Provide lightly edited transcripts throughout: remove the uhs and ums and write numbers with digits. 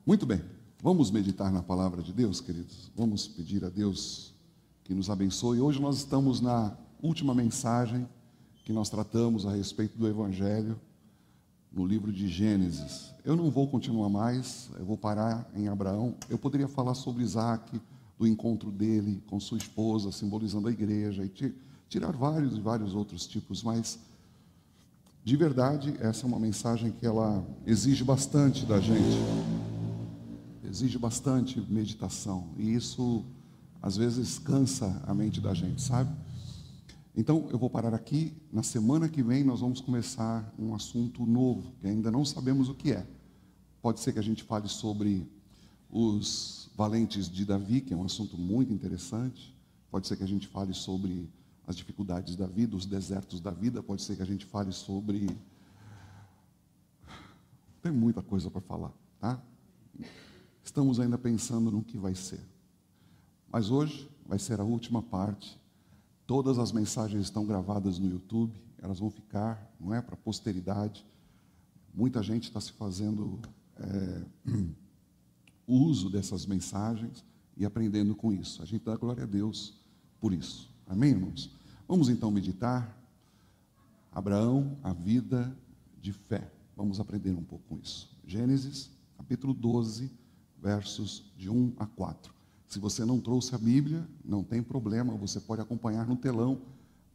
Muito bem, vamos meditar na palavra de Deus, queridos? Vamos pedir a Deus que nos abençoe. Hoje nós estamos na última mensagem que nós tratamos a respeito do Evangelho no livro de Gênesis. Eu não vou continuar mais, eu vou parar em Abraão. Eu poderia falar sobre Isaac, do encontro dele com sua esposa, simbolizando a igreja, e tirar vários outros tipos, mas de verdade essa é uma mensagem que ela exige bastante da gente. Exige bastante meditação, e isso às vezes cansa a mente da gente, sabe? Então eu vou parar aqui. Na semana que vem nós vamos começar um assunto novo, que ainda não sabemos o que é. Pode ser que a gente fale sobre os valentes de Davi, que é um assunto muito interessante. Pode ser que a gente fale sobre as dificuldades da vida, os desertos da vida. Pode ser que a gente fale sobre... Tem muita coisa para falar, tá? Estamos ainda pensando no que vai ser. Mas hoje vai ser a última parte. Todas as mensagens estão gravadas no YouTube. Elas vão ficar, não é, para a posteridade. Muita gente está se fazendo uso dessas mensagens e aprendendo com isso. A gente dá glória a Deus por isso. Amém, irmãos? Vamos então meditar. Abraão, a vida de fé. Vamos aprender um pouco com isso. Gênesis, capítulo 12, versos de 1 a 4. Se você não trouxe a Bíblia, não tem problema, você pode acompanhar no telão.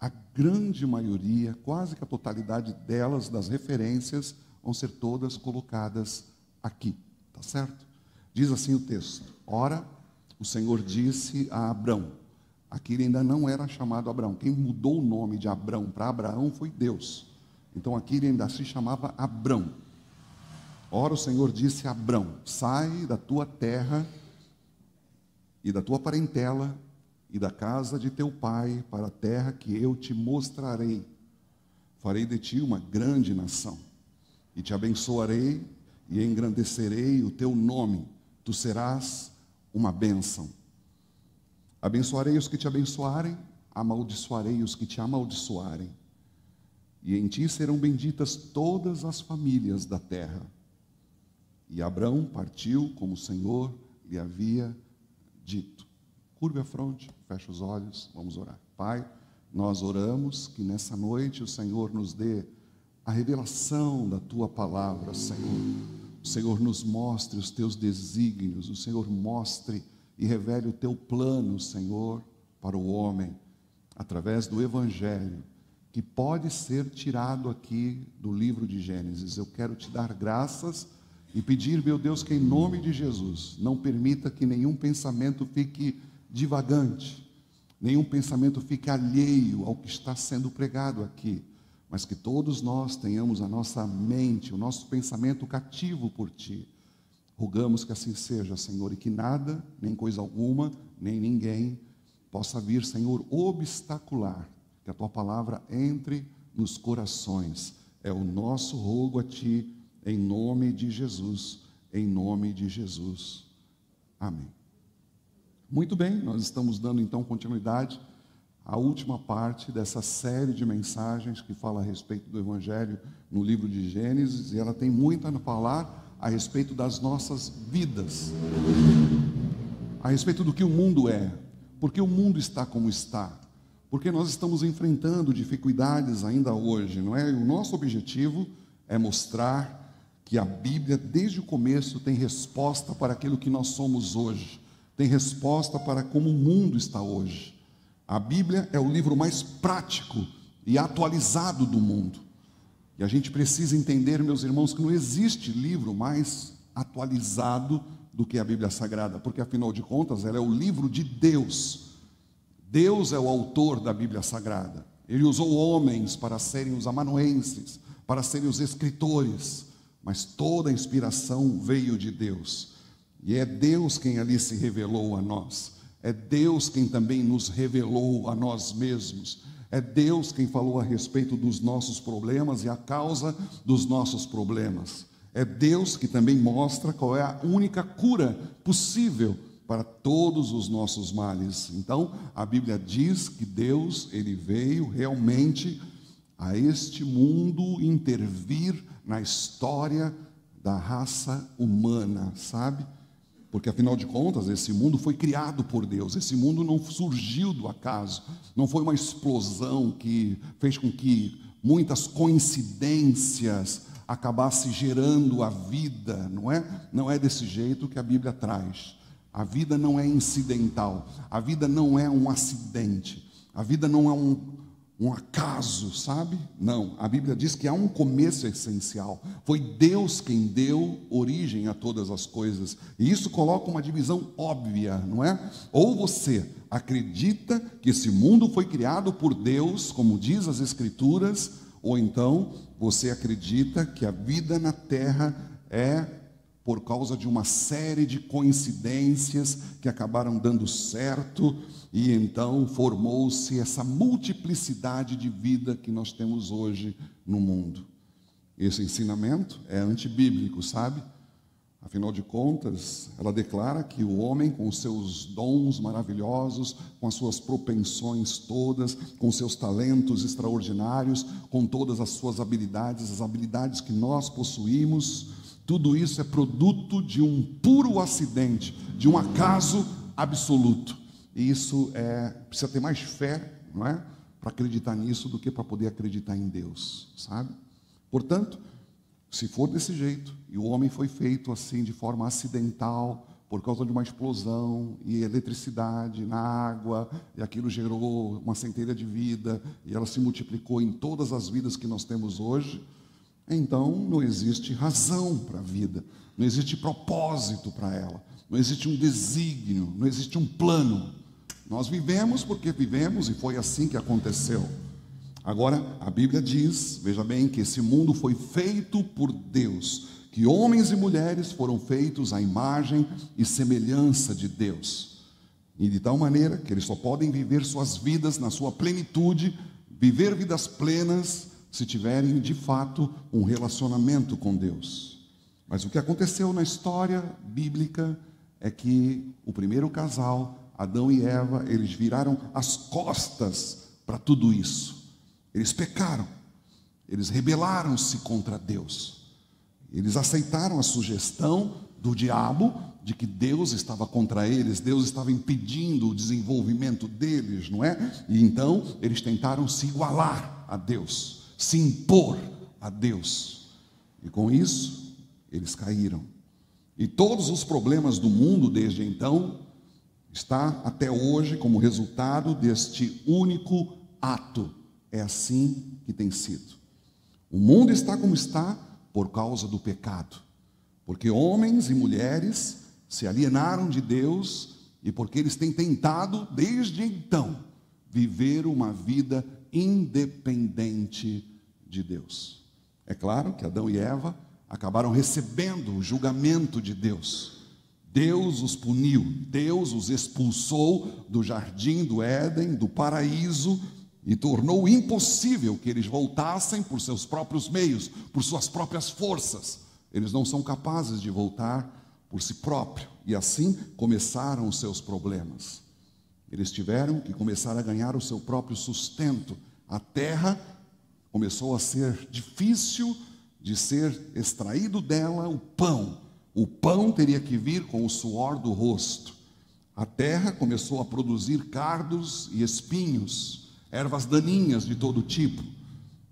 A grande maioria, quase que a totalidade delas, das referências, vão ser todas colocadas aqui, tá certo? Diz assim o texto: Ora, o Senhor disse a Abrão. Aqui ele ainda não era chamado Abrão. Quem mudou o nome de Abrão para Abraão foi Deus. Então aqui ele ainda se chamava Abrão. Ora, o Senhor disse a Abrão: sai da tua terra e da tua parentela e da casa de teu pai para a terra que eu te mostrarei. Farei de ti uma grande nação e te abençoarei e engrandecerei o teu nome. Tu serás uma bênção. Abençoarei os que te abençoarem, amaldiçoarei os que te amaldiçoarem. E em ti serão benditas todas as famílias da terra. E Abrão partiu como o Senhor lhe havia dito. Curve a fronte, feche os olhos, vamos orar. Pai, nós oramos que nessa noite o Senhor nos dê a revelação da tua palavra, Senhor. O Senhor nos mostre os teus desígnios, o Senhor mostre e revele o teu plano, Senhor, para o homem, através do Evangelho, que pode ser tirado aqui do livro de Gênesis. Eu quero te dar graças e pedir, meu Deus, que em nome de Jesus, não permita que nenhum pensamento fique divagante, nenhum pensamento fique alheio ao que está sendo pregado aqui, mas que todos nós tenhamos a nossa mente, o nosso pensamento cativo por Ti. Rogamos que assim seja, Senhor, e que nada, nem coisa alguma, nem ninguém possa vir, Senhor, obstacular que a Tua palavra entre nos corações. É o nosso rogo a Ti, em nome de Jesus, em nome de Jesus. Amém. Muito bem, nós estamos dando então continuidade à última parte dessa série de mensagens que fala a respeito do Evangelho no livro de Gênesis, e ela tem muito a falar a respeito das nossas vidas, a respeito do que o mundo é, porque o mundo está como está, porque nós estamos enfrentando dificuldades ainda hoje, não é? E o nosso objetivo é mostrar que a Bíblia, desde o começo, tem resposta para aquilo que nós somos hoje, tem resposta para como o mundo está hoje. A Bíblia é o livro mais prático e atualizado do mundo. E a gente precisa entender, meus irmãos, que não existe livro mais atualizado do que a Bíblia Sagrada, porque afinal de contas ela é o livro de Deus. Deus é o autor da Bíblia Sagrada. Ele usou homens para serem os amanuenses, para serem os escritores, mas toda a inspiração veio de Deus. E é Deus quem ali se revelou a nós. É Deus quem também nos revelou a nós mesmos. É Deus quem falou a respeito dos nossos problemas e a causa dos nossos problemas. É Deus que também mostra qual é a única cura possível para todos os nossos males. Então, a Bíblia diz que Deus, Ele veio realmente a este mundo intervir na história da raça humana, sabe? Porque, afinal de contas, esse mundo foi criado por Deus. Esse mundo não surgiu do acaso. Não foi uma explosão que fez com que muitas coincidências acabassem gerando a vida, não é? Não é desse jeito que a Bíblia traz. A vida não é incidental. A vida não é um acidente. A vida não é um acaso, sabe? Não, a Bíblia diz que há um começo essencial. Foi Deus quem deu origem a todas as coisas. E isso coloca uma divisão óbvia, não é? Ou você acredita que esse mundo foi criado por Deus, como diz as Escrituras, ou então você acredita que a vida na terra é por causa de uma série de coincidências que acabaram dando certo, e então formou-se essa multiplicidade de vida que nós temos hoje no mundo. Esse ensinamento é antibíblico, sabe? Afinal de contas, ela declara que o homem, com os seus dons maravilhosos, com as suas propensões todas, com seus talentos extraordinários, com todas as suas habilidades, as habilidades que nós possuímos, tudo isso é produto de um puro acidente, de um acaso absoluto. E isso precisa ter mais fé, não é? Para acreditar nisso do que para poder acreditar em Deus, sabe? Portanto, se for desse jeito, e o homem foi feito assim de forma acidental, por causa de uma explosão e eletricidade na água, e aquilo gerou uma centelha de vida, e ela se multiplicou em todas as vidas que nós temos hoje, então não existe razão para a vida, não existe propósito para ela, não existe um desígnio, não existe um plano. Nós vivemos porque vivemos e foi assim que aconteceu. Agora, a Bíblia diz, veja bem, que esse mundo foi feito por Deus, que homens e mulheres foram feitos à imagem e semelhança de Deus, e de tal maneira que eles só podem viver suas vidas na sua plenitude, viver vidas plenas, se tiverem de fato um relacionamento com Deus. Mas o que aconteceu na história bíblica é que o primeiro casal, Adão e Eva, eles viraram as costas para tudo isso. Eles pecaram, eles rebelaram-se contra Deus, eles aceitaram a sugestão do diabo de que Deus estava contra eles, Deus estava impedindo o desenvolvimento deles, não é? E então eles tentaram se igualar a Deus, se impor a Deus, e com isso eles caíram. E todos os problemas do mundo desde então está até hoje como resultado deste único ato. É assim que tem sido. O mundo está como está por causa do pecado, porque homens e mulheres se alienaram de Deus e porque eles têm tentado desde então viver uma vida independente de Deus. É claro que Adão e Eva acabaram recebendo o julgamento de Deus. Deus os puniu, Deus os expulsou do jardim do Éden, do paraíso, e tornou impossível que eles voltassem por seus próprios meios, por suas próprias forças. Eles não são capazes de voltar por si próprios, e assim começaram os seus problemas. Eles tiveram que começar a ganhar o seu próprio sustento. A terra começou a ser difícil de ser extraído dela o pão. O pão teria que vir com o suor do rosto. A terra começou a produzir cardos e espinhos, ervas daninhas de todo tipo.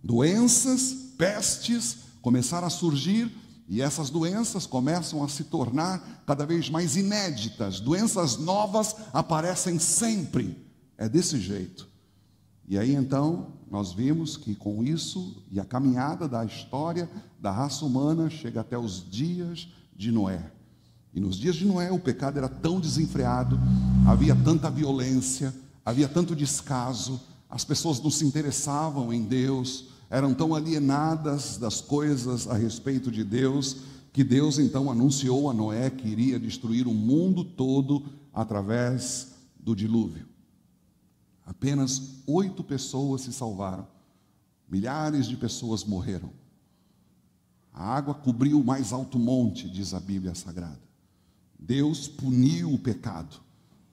Doenças, pestes começaram a surgir, e essas doenças começam a se tornar cada vez mais inéditas. Doenças novas aparecem sempre. É desse jeito. E aí então nós vimos que com isso e a caminhada da história da raça humana chega até os dias de Noé. E nos dias de Noé o pecado era tão desenfreado, havia tanta violência, havia tanto descaso, as pessoas não se interessavam em Deus, eram tão alienadas das coisas a respeito de Deus, que Deus então anunciou a Noé que iria destruir o mundo todo através do dilúvio. Apenas 8 pessoas se salvaram, milhares de pessoas morreram. A água cobriu o mais alto monte, diz a Bíblia Sagrada. Deus puniu o pecado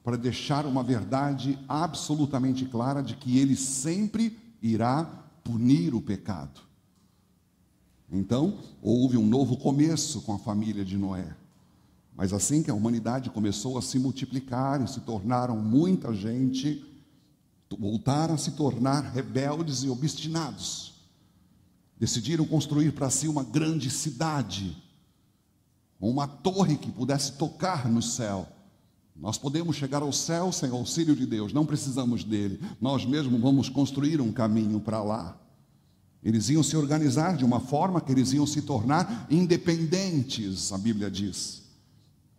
para deixar uma verdade absolutamente clara de que Ele sempre irá punir o pecado. Então, houve um novo começo com a família de Noé. Mas assim que a humanidade começou a se multiplicar e se tornaram muita gente, voltaram a se tornar rebeldes e obstinados. Decidiram construir para si uma grande cidade, uma torre que pudesse tocar no céu. Nós podemos chegar ao céu sem auxílio de Deus, não precisamos dele. Nós mesmos vamos construir um caminho para lá. Eles iam se organizar de uma forma que eles iam se tornar independentes, a Bíblia diz.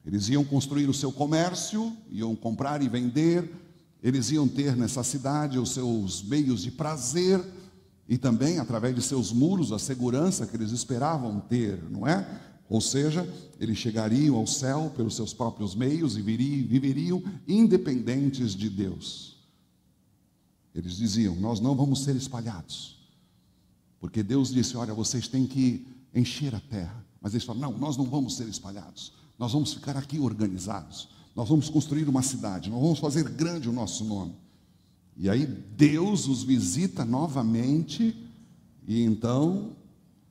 Eles iam construir o seu comércio, iam comprar e vender, eles iam ter nessa cidade os seus meios de prazer e também, através de seus muros, a segurança que eles esperavam ter, não é? Ou seja, eles chegariam ao céu pelos seus próprios meios e viveriam independentes de Deus. Eles diziam: nós não vamos ser espalhados, porque Deus disse: olha, vocês têm que encher a terra. Mas eles falam: não, nós não vamos ser espalhados, nós vamos ficar aqui organizados, nós vamos construir uma cidade, nós vamos fazer grande o nosso nome. E aí Deus os visita novamente e então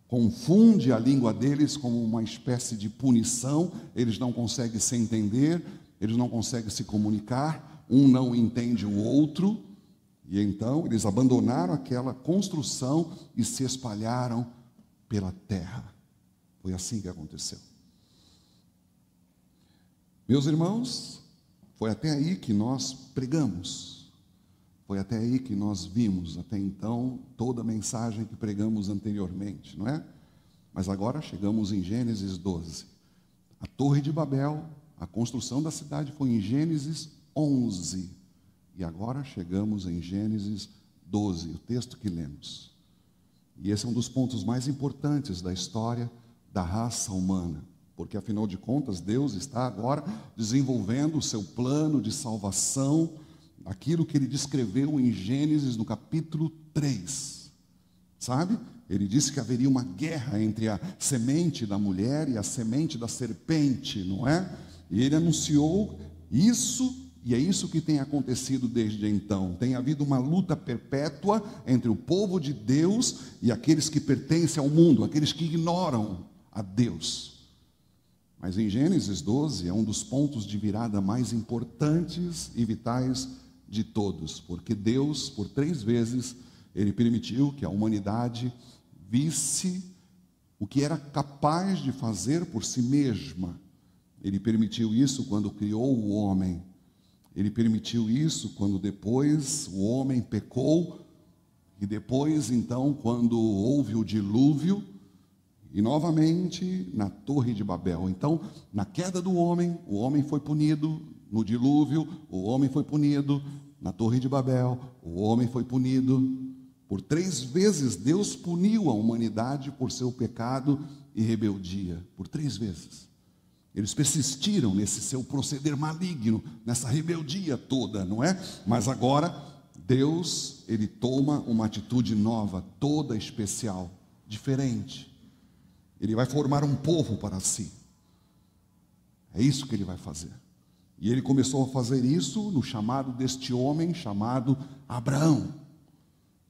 confunde a língua deles como uma espécie de punição. Eles não conseguem se entender, eles não conseguem se comunicar, um não entende o outro, e então eles abandonaram aquela construção e se espalharam pela terra. Foi assim que aconteceu. Meus irmãos, foi até aí que nós pregamos, foi até aí que nós vimos, até então, toda a mensagem que pregamos anteriormente, não é? Mas agora chegamos em Gênesis 12. A Torre de Babel, a construção da cidade foi em Gênesis 11. E agora chegamos em Gênesis 12, o texto que lemos. E esse é um dos pontos mais importantes da história da raça humana, porque afinal de contas Deus está agora desenvolvendo o seu plano de salvação, aquilo que ele descreveu em Gênesis no capítulo 3, sabe? Ele disse que haveria uma guerra entre a semente da mulher e a semente da serpente, não é? E ele anunciou isso, e é isso que tem acontecido desde então. Tem havido uma luta perpétua entre o povo de Deus e aqueles que pertencem ao mundo, aqueles que ignoram a Deus. Mas em Gênesis 12 é um dos pontos de virada mais importantes e vitais de todos, porque Deus, por 3 vezes, ele permitiu que a humanidade visse o que era capaz de fazer por si mesma. Ele permitiu isso quando criou o homem. Ele permitiu isso quando depois o homem pecou, e depois então quando houve o dilúvio, e novamente na Torre de Babel. Então, na queda do homem, o homem foi punido. No dilúvio, o homem foi punido. Na Torre de Babel, o homem foi punido. Por 3 vezes Deus puniu a humanidade por seu pecado e rebeldia. Por 3 vezes. Eles persistiram nesse seu proceder maligno, nessa rebeldia toda, não é? Mas agora, Deus, ele toma uma atitude nova, toda especial, diferente. Ele vai formar um povo para si. É isso que ele vai fazer. E ele começou a fazer isso no chamado deste homem chamado Abraão.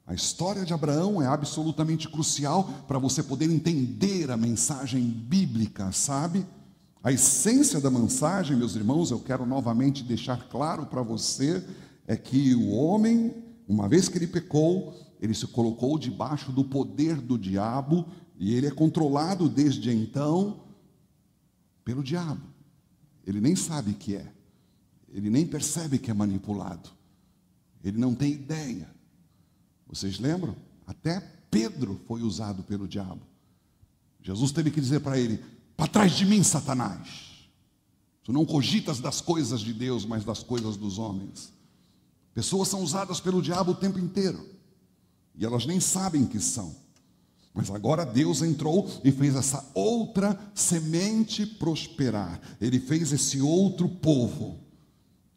A história de Abraão é absolutamente crucial para você poder entender a mensagem bíblica, sabe? A essência da mensagem, meus irmãos, eu quero novamente deixar claro para você, é que o homem, uma vez que ele pecou, ele se colocou debaixo do poder do diabo, e ele é controlado desde então pelo diabo. Ele nem sabe que é, ele nem percebe que é manipulado, ele não tem ideia. Vocês lembram? Até Pedro foi usado pelo diabo. Jesus teve que dizer para ele: para trás de mim, Satanás. Tu não cogitas das coisas de Deus, mas das coisas dos homens. Pessoas são usadas pelo diabo o tempo inteiro, e elas nem sabem que são. Mas agora Deus entrou e fez essa outra semente prosperar. Ele fez esse outro povo.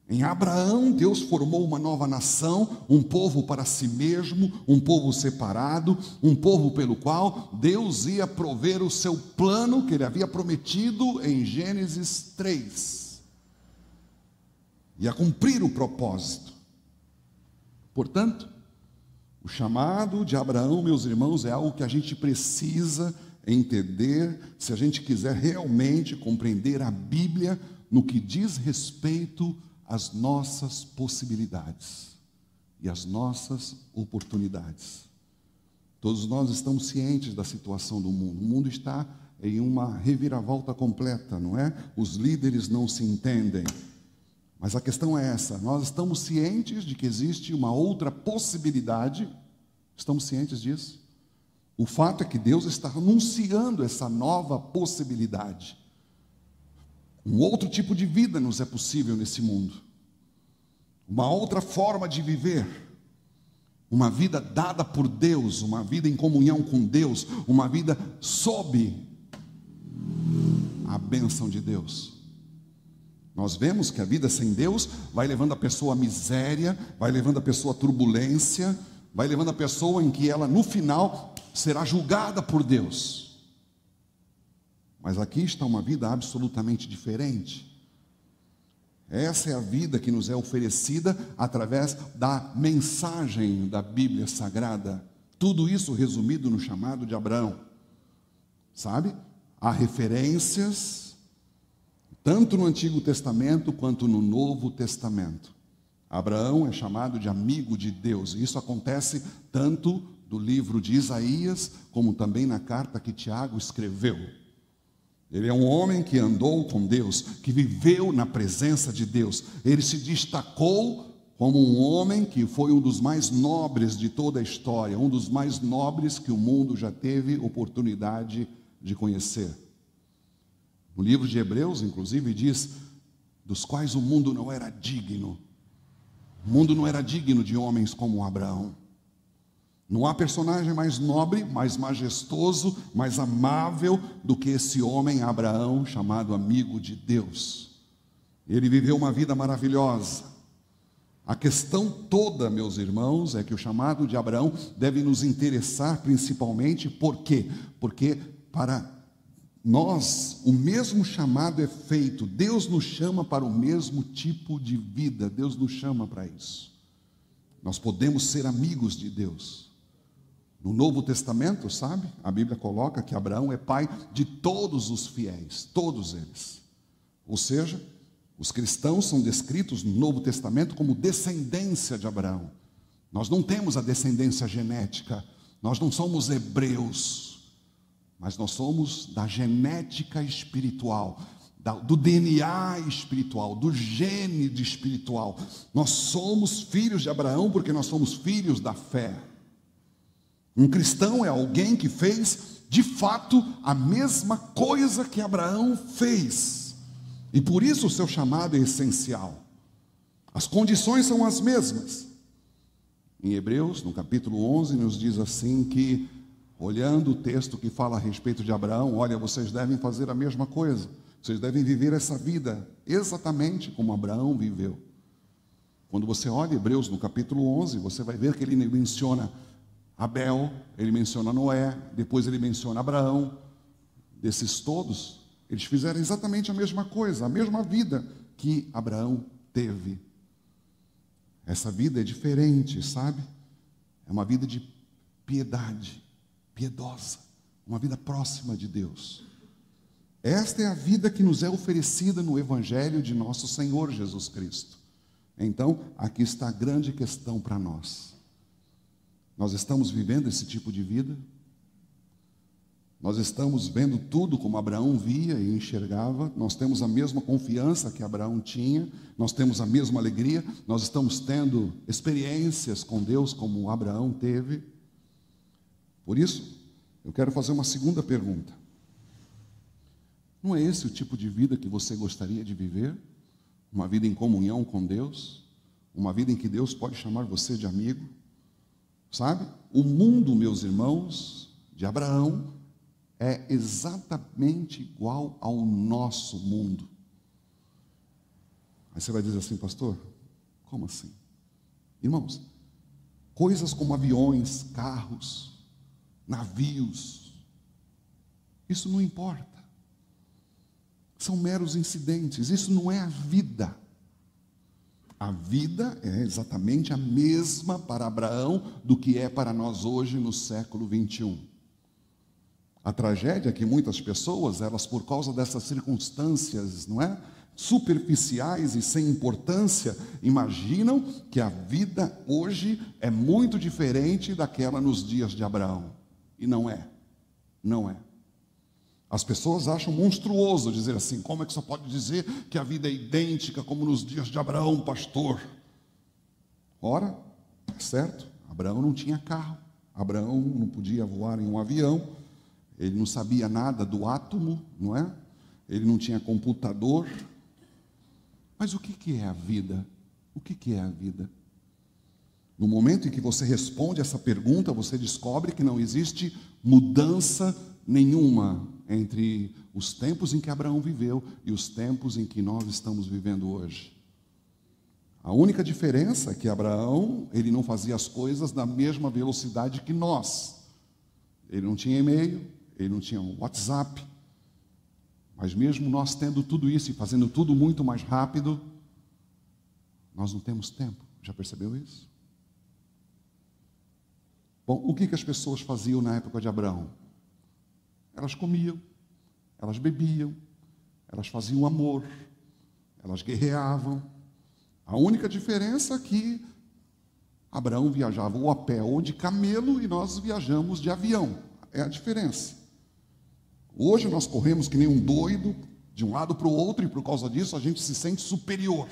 Em Abraão, Deus formou uma nova nação, um povo para si mesmo, um povo separado, um povo pelo qual Deus ia prover o seu plano que ele havia prometido em Gênesis 3. Ia cumprir o propósito. Portanto, o chamado de Abraão, meus irmãos, é algo que a gente precisa entender, se a gente quiser realmente compreender a Bíblia no que diz respeito às nossas possibilidades e às nossas oportunidades. Todos nós estamos cientes da situação do mundo. O mundo está em uma reviravolta completa, não é? Os líderes não se entendem. Mas a questão é essa: nós estamos cientes de que existe uma outra possibilidade? Estamos cientes disso? O fato é que Deus está anunciando essa nova possibilidade. Um outro tipo de vida nos é possível nesse mundo. Uma outra forma de viver. Uma vida dada por Deus, uma vida em comunhão com Deus, uma vida sob a bênção de Deus. Nós vemos que a vida sem Deus vai levando a pessoa à miséria, vai levando a pessoa à turbulência, vai levando a pessoa em que ela, no final, será julgada por Deus. Mas aqui está uma vida absolutamente diferente. Essa é a vida que nos é oferecida através da mensagem da Bíblia Sagrada. Tudo isso resumido no chamado de Abraão. Sabe? Há referências, tanto no Antigo Testamento quanto no Novo Testamento. Abraão é chamado de amigo de Deus. E isso acontece tanto do livro de Isaías, como também na carta que Tiago escreveu. Ele é um homem que andou com Deus, que viveu na presença de Deus. Ele se destacou como um homem que foi um dos mais nobres de toda a história, um dos mais nobres que o mundo já teve oportunidade de conhecer. No livro de Hebreus, inclusive, diz, dos quais o mundo não era digno. O mundo não era digno de homens como Abraão. Não há personagem mais nobre, mais majestoso, mais amável do que esse homem Abraão, chamado amigo de Deus. Ele viveu uma vida maravilhosa. A questão toda, meus irmãos, é que o chamado de Abraão deve nos interessar principalmente. Por quê? Porque para nós o mesmo chamado é feito. Deus nos chama para o mesmo tipo de vida. Deus nos chama para isso. Nós podemos ser amigos de Deus. No Novo Testamento, sabe? A Bíblia coloca que Abraão é pai de todos os fiéis, todos eles. Ou seja, os cristãos são descritos no Novo Testamento como descendência de Abraão. Nós não temos a descendência genética, nós não somos hebreus, mas nós somos da genética espiritual, do DNA espiritual, do gene espiritual. Nós somos filhos de Abraão porque nós somos filhos da fé. Um cristão é alguém que fez, de fato, a mesma coisa que Abraão fez. E por isso o seu chamado é essencial. As condições são as mesmas. Em Hebreus, no capítulo 11, nos diz assim que, olhando o texto que fala a respeito de Abraão, olha, vocês devem fazer a mesma coisa. Vocês devem viver essa vida exatamente como Abraão viveu. Quando você olha Hebreus no capítulo 11, você vai ver que ele menciona Abel, ele menciona Noé, depois ele menciona Abraão. Desses todos, eles fizeram exatamente a mesma coisa, a mesma vida que Abraão teve. Essa vida é diferente, sabe? É uma vida de piedade, piedosa, uma vida próxima de Deus. Esta é a vida que nos é oferecida no Evangelho de nosso Senhor Jesus Cristo. Então, aqui está a grande questão para nós. Nós estamos vivendo esse tipo de vida? Nós estamos vendo tudo como Abraão via e enxergava? Nós temos a mesma confiança que Abraão tinha? Nós temos a mesma alegria? Nós estamos tendo experiências com Deus como Abraão teve? Por isso, eu quero fazer uma segunda pergunta. Não é esse o tipo de vida que você gostaria de viver? Uma vida em comunhão com Deus? Uma vida em que Deus pode chamar você de amigo? Sabe? O mundo, meus irmãos, de Abraão é exatamente igual ao nosso mundo. Aí você vai dizer assim, pastor, como assim? Irmãos, coisas como aviões, carros, navios, isso não importa. São meros incidentes, isso não é a vida. A vida é exatamente a mesma para Abraão do que é para nós hoje no século 21. A tragédia é que muitas pessoas, elas por causa dessas circunstâncias, não é? Superficiais e sem importância, imaginam que a vida hoje é muito diferente daquela nos dias de Abraão. E não é. Não é. As pessoas acham monstruoso dizer assim: como é que só pode dizer que a vida é idêntica como nos dias de Abraão, pastor? Ora, é certo, Abraão não tinha carro, Abraão não podia voar em um avião, ele não sabia nada do átomo, não é? Ele não tinha computador. Mas o que é a vida? O que é a vida? No momento em que você responde essa pergunta, você descobre que não existe mudança nenhuma entre os tempos em que Abraão viveu e os tempos em que nós estamos vivendo hoje. A única diferença é que Abraão, ele não fazia as coisas na mesma velocidade que nós. Ele não tinha e-mail, ele não tinha WhatsApp. Mas mesmo nós tendo tudo isso e fazendo tudo muito mais rápido, nós não temos tempo. Já percebeu isso? Bom, o que as pessoas faziam na época de Abraão? Elas comiam, elas bebiam, elas faziam amor, elas guerreavam. A única diferença é que Abraão viajava ou a pé ou de camelo e nós viajamos de avião. É a diferença. Hoje nós corremos que nem um doido, de um lado para o outro, e por causa disso a gente se sente superior.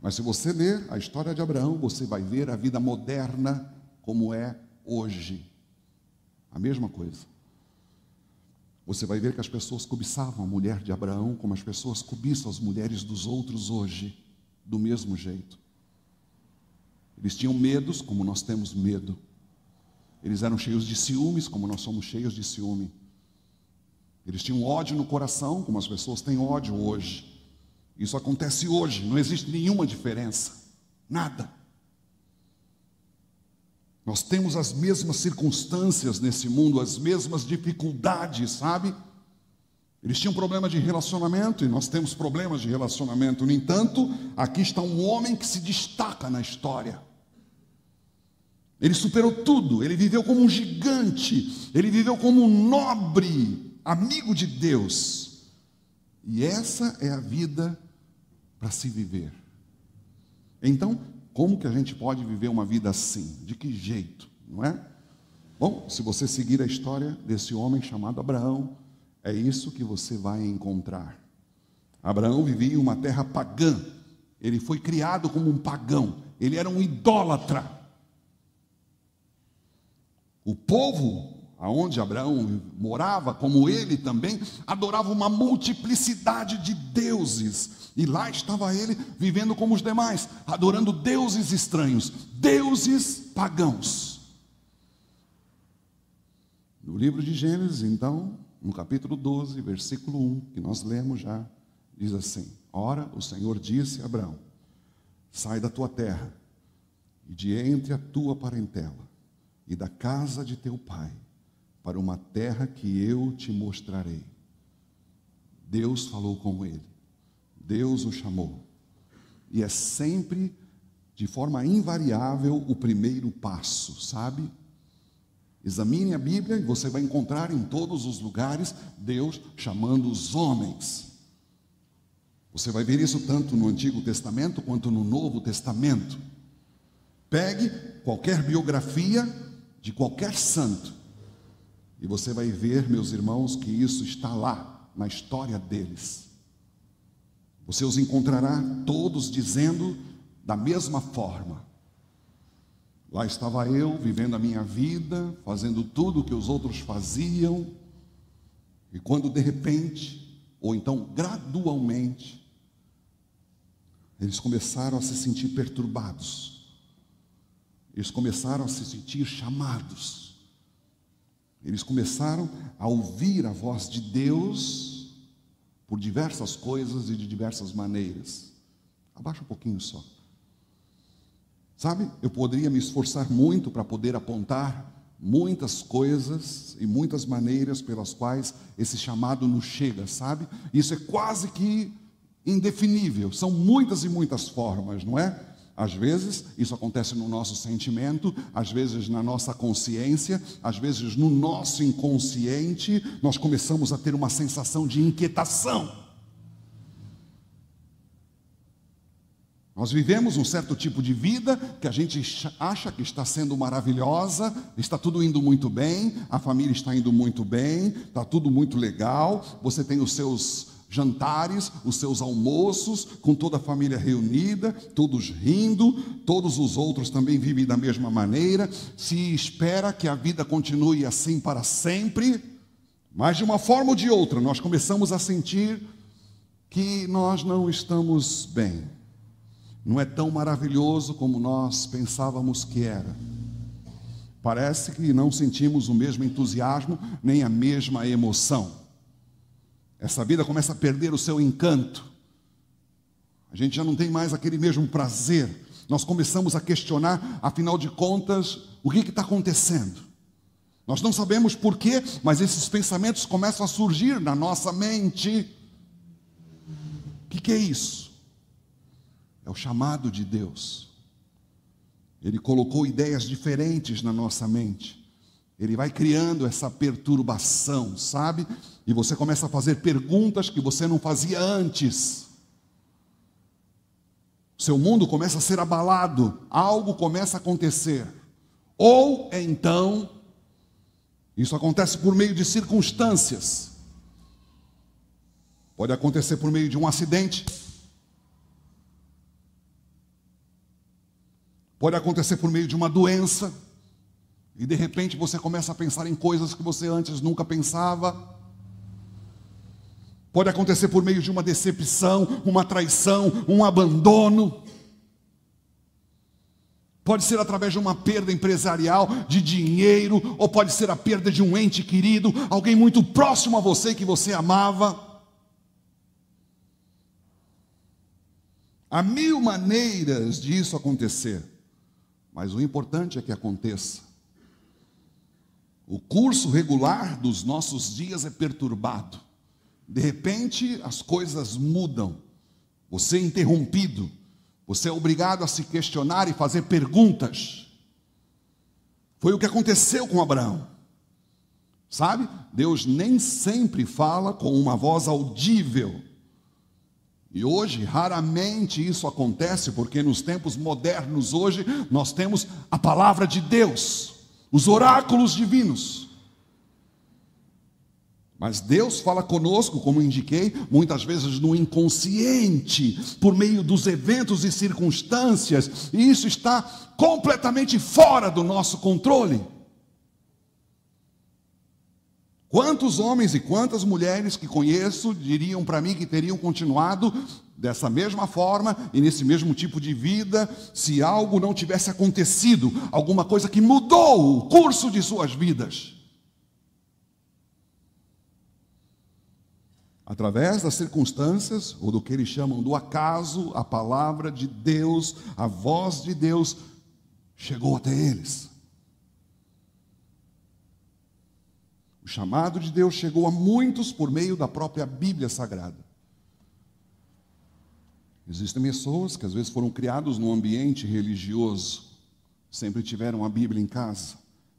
Mas se você ler a história de Abraão, você vai ver a vida moderna como é hoje. A mesma coisa. Você vai ver que as pessoas cobiçavam a mulher de Abraão como as pessoas cobiçam as mulheres dos outros hoje, do mesmo jeito. Eles tinham medos como nós temos medo. Eles eram cheios de ciúmes como nós somos cheios de ciúme. Eles tinham ódio no coração, como as pessoas têm ódio hoje. Isso acontece hoje, não existe nenhuma diferença. Nada. Nós temos as mesmas circunstâncias nesse mundo, as mesmas dificuldades, sabe? Eles tinham problema de relacionamento e nós temos problemas de relacionamento. No entanto, aqui está um homem que se destaca na história. Ele superou tudo, ele viveu como um gigante, ele viveu como um nobre, amigo de Deus. E essa é a vida para se viver. Então, como que a gente pode viver uma vida assim? De que jeito, não é? Bom, se você seguir a história desse homem chamado Abraão, é isso que você vai encontrar. Abraão vivia em uma terra pagã. Ele foi criado como um pagão. Ele era um idólatra. O povo aonde Abraão morava, como ele também, adorava uma multiplicidade de deuses. E lá estava ele vivendo como os demais, adorando deuses estranhos, deuses pagãos. No livro de Gênesis, então, no capítulo 12, versículo 1, que nós lemos já, diz assim: Ora, o Senhor disse a Abraão: sai da tua terra e de entre a tua parentela e da casa de teu pai, para uma terra que eu te mostrarei. Deus falou com ele, Deus o chamou, e é sempre, de forma invariável, o primeiro passo, sabe? Examine a Bíblia e você vai encontrar em todos os lugares Deus chamando os homens. Você vai ver isso tanto no Antigo Testamento quanto no Novo Testamento. Pegue qualquer biografia de qualquer santo e você vai ver, meus irmãos, que isso está lá na história deles. Você os encontrará todos dizendo da mesma forma: lá estava eu, vivendo a minha vida, fazendo tudo o que os outros faziam, e quando de repente, ou então gradualmente, eles começaram a se sentir perturbados, eles começaram a se sentir chamados, eles começaram a ouvir a voz de Deus por diversas coisas e de diversas maneiras. Abaixa um pouquinho só. Sabe, eu poderia me esforçar muito para poder apontar muitas coisas e muitas maneiras pelas quais esse chamado nos chega, sabe? Isso é quase que indefinível, são muitas e muitas formas, não é? Às vezes, isso acontece no nosso sentimento, às vezes na nossa consciência, às vezes no nosso inconsciente, nós começamos a ter uma sensação de inquietação. Nós vivemos um certo tipo de vida que a gente acha que está sendo maravilhosa, está tudo indo muito bem, a família está indo muito bem, está tudo muito legal, você tem os seus jantares, os seus almoços, com toda a família reunida, todos rindo, todos os outros também vivem da mesma maneira, se espera que a vida continue assim para sempre, mas de uma forma ou de outra nós começamos a sentir que nós não estamos bem. Não é tão maravilhoso como nós pensávamos que era. Parece que não sentimos o mesmo entusiasmo, nem a mesma emoção. Essa vida começa a perder o seu encanto. A gente já não tem mais aquele mesmo prazer. Nós começamos a questionar, afinal de contas, o que está acontecendo? Nós não sabemos porquê, mas esses pensamentos começam a surgir na nossa mente. O que é isso? É o chamado de Deus. Ele colocou ideias diferentes na nossa mente. Ele vai criando essa perturbação, sabe? E você começa a fazer perguntas que você não fazia antes. Seu mundo começa a ser abalado, algo começa a acontecer. Ou então, isso acontece por meio de circunstâncias. Pode acontecer por meio de um acidente. Pode acontecer por meio de uma doença. E de repente você começa a pensar em coisas que você antes nunca pensava. Pode acontecer por meio de uma decepção, uma traição, um abandono. Pode ser através de uma perda empresarial, de dinheiro, ou pode ser a perda de um ente querido, alguém muito próximo a você que você amava. Há mil maneiras de isso acontecer, mas o importante é que aconteça. O curso regular dos nossos dias é perturbado. De repente, as coisas mudam. Você é interrompido. Você é obrigado a se questionar e fazer perguntas. Foi o que aconteceu com Abraão. Sabe? Deus nem sempre fala com uma voz audível. E hoje, raramente isso acontece, porque nos tempos modernos hoje, nós temos a palavra de Deus. Os oráculos divinos. Mas Deus fala conosco, como indiquei, muitas vezes no inconsciente, por meio dos eventos e circunstâncias, e isso está completamente fora do nosso controle. Quantos homens e quantas mulheres que conheço diriam para mim que teriam continuado dessa mesma forma e nesse mesmo tipo de vida, se algo não tivesse acontecido, alguma coisa que mudou o curso de suas vidas. Através das circunstâncias, ou do que eles chamam do acaso, a palavra de Deus, a voz de Deus, chegou até eles. O chamado de Deus chegou a muitos por meio da própria Bíblia Sagrada. Existem pessoas que às vezes foram criados num ambiente religioso, sempre tiveram a Bíblia em casa.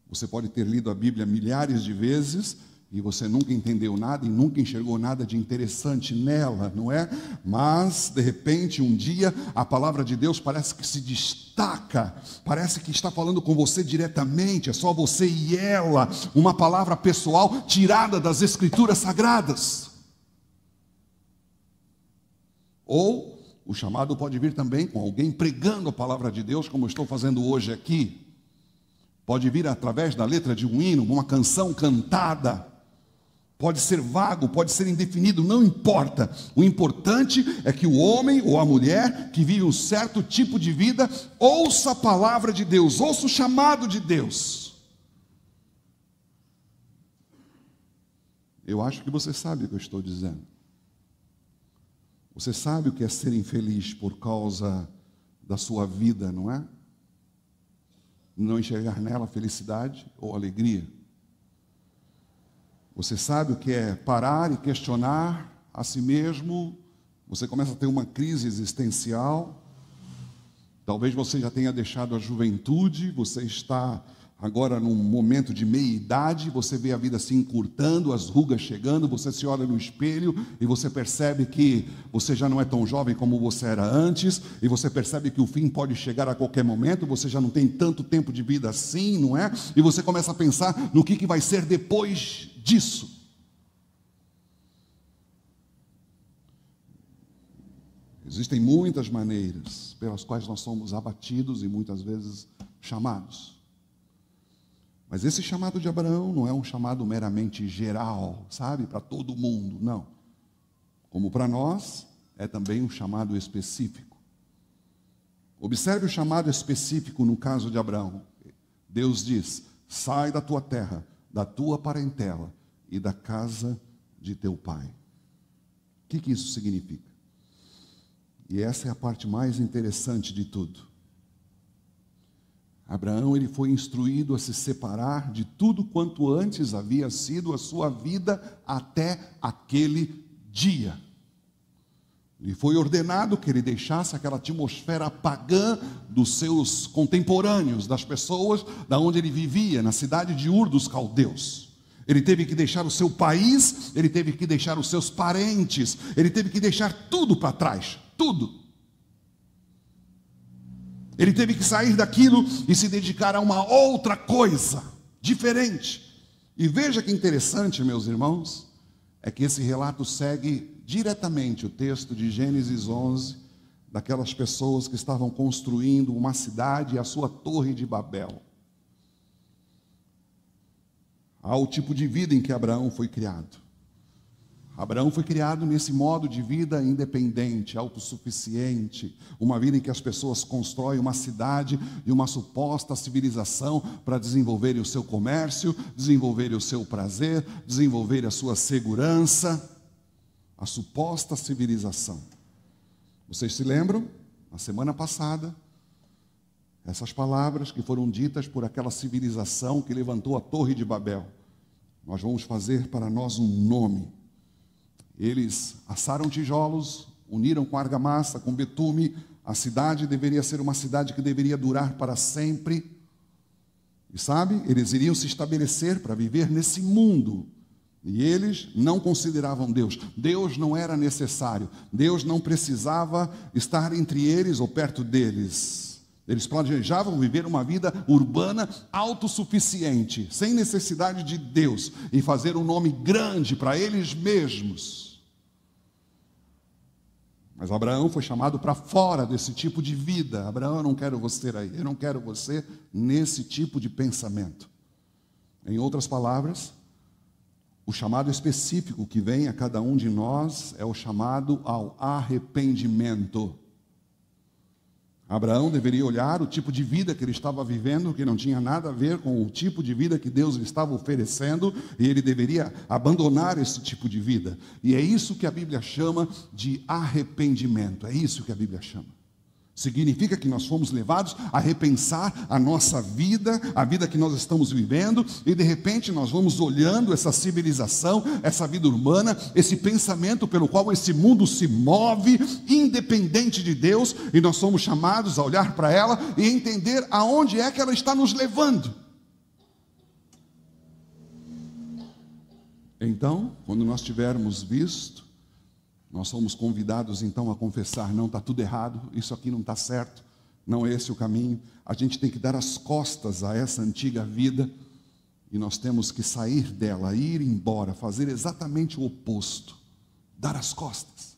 Você pode ter lido a Bíblia milhares de vezes e você nunca entendeu nada e nunca enxergou nada de interessante nela, não é? Mas, de repente, um dia, a palavra de Deus parece que se destaca, parece que está falando com você diretamente, é só você e ela, uma palavra pessoal tirada das Escrituras Sagradas. Ou o chamado pode vir também com alguém pregando a palavra de Deus, como eu estou fazendo hoje aqui. Pode vir através da letra de um hino, uma canção cantada. Pode ser vago, pode ser indefinido, não importa. O importante é que o homem ou a mulher que vive um certo tipo de vida ouça a palavra de Deus, ouça o chamado de Deus. Eu acho que você sabe o que eu estou dizendo. Você sabe o que é ser infeliz por causa da sua vida, não é? Não enxergar nela felicidade ou alegria. Você sabe o que é parar e questionar a si mesmo. Você começa a ter uma crise existencial. Talvez você já tenha deixado a juventude, você está agora num momento de meia-idade, você vê a vida se encurtando, as rugas chegando, você se olha no espelho e você percebe que você já não é tão jovem como você era antes, e você percebe que o fim pode chegar a qualquer momento, você já não tem tanto tempo de vida assim, não é? E você começa a pensar no que vai ser depois disso. Existem muitas maneiras pelas quais nós somos abatidos e muitas vezes chamados. Mas esse chamado de Abraão não é um chamado meramente geral, sabe, para todo mundo, não. Como para nós, é também um chamado específico. Observe o chamado específico no caso de Abraão. Deus diz: sai da tua terra, da tua parentela e da casa de teu pai. O que isso significa? E essa é a parte mais interessante de tudo. Abraão, ele foi instruído a se separar de tudo quanto antes havia sido a sua vida até aquele dia. Lhe foi ordenado que ele deixasse aquela atmosfera pagã dos seus contemporâneos, das pessoas da onde ele vivia, na cidade de Ur dos Caldeus. Ele teve que deixar o seu país, ele teve que deixar os seus parentes, ele teve que deixar tudo para trás, tudo. Ele teve que sair daquilo e se dedicar a uma outra coisa, diferente. E veja que interessante, meus irmãos, é que esse relato segue diretamente o texto de Gênesis 11, daquelas pessoas que estavam construindo uma cidade e a sua torre de Babel. Ao tipo de vida em que Abraão foi criado. Abraão foi criado nesse modo de vida independente, autossuficiente, uma vida em que as pessoas constroem uma cidade e uma suposta civilização para desenvolverem o seu comércio, desenvolverem o seu prazer, desenvolverem a sua segurança, a suposta civilização. Vocês se lembram? Na semana passada, essas palavras que foram ditas por aquela civilização que levantou a Torre de Babel. Nós vamos fazer para nós um nome. Eles assaram tijolos, uniram com argamassa, com betume. A cidade deveria ser uma cidade que deveria durar para sempre. E sabe, eles iriam se estabelecer para viver nesse mundo. E eles não consideravam Deus. Deus não era necessário. Deus não precisava estar entre eles ou perto deles. Eles planejavam viver uma vida urbana autossuficiente, sem necessidade de Deus, e fazer um nome grande para eles mesmos. Mas Abraão foi chamado para fora desse tipo de vida. Abraão, eu não quero você aí, eu não quero você nesse tipo de pensamento. Em outras palavras, o chamado específico que vem a cada um de nós é o chamado ao arrependimento. Abraão deveria olhar o tipo de vida que ele estava vivendo, que não tinha nada a ver com o tipo de vida que Deus lhe estava oferecendo, e ele deveria abandonar esse tipo de vida. E é isso que a Bíblia chama de arrependimento, é isso que a Bíblia chama. Significa que nós fomos levados a repensar a nossa vida, a vida que nós estamos vivendo, e de repente nós vamos olhando essa civilização, essa vida urbana, esse pensamento pelo qual esse mundo se move, independente de Deus, e nós somos chamados a olhar para ela e entender aonde é que ela está nos levando. Então, quando nós tivermos visto, nós somos convidados então a confessar: não, está tudo errado, isso aqui não está certo, não é esse o caminho. A gente tem que dar as costas a essa antiga vida e nós temos que sair dela, ir embora, fazer exatamente o oposto, dar as costas.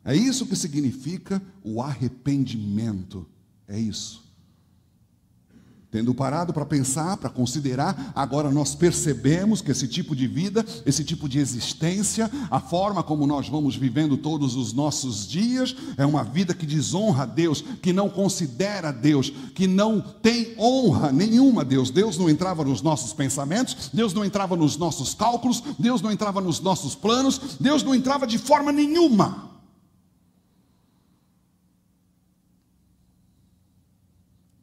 É isso que significa o arrependimento, é isso. Tendo parado para pensar, para considerar, agora nós percebemos que esse tipo de vida, esse tipo de existência, a forma como nós vamos vivendo todos os nossos dias, é uma vida que desonra a Deus, que não considera Deus, que não tem honra nenhuma a Deus. Deus não entrava nos nossos pensamentos, Deus não entrava nos nossos cálculos, Deus não entrava nos nossos planos, Deus não entrava de forma nenhuma.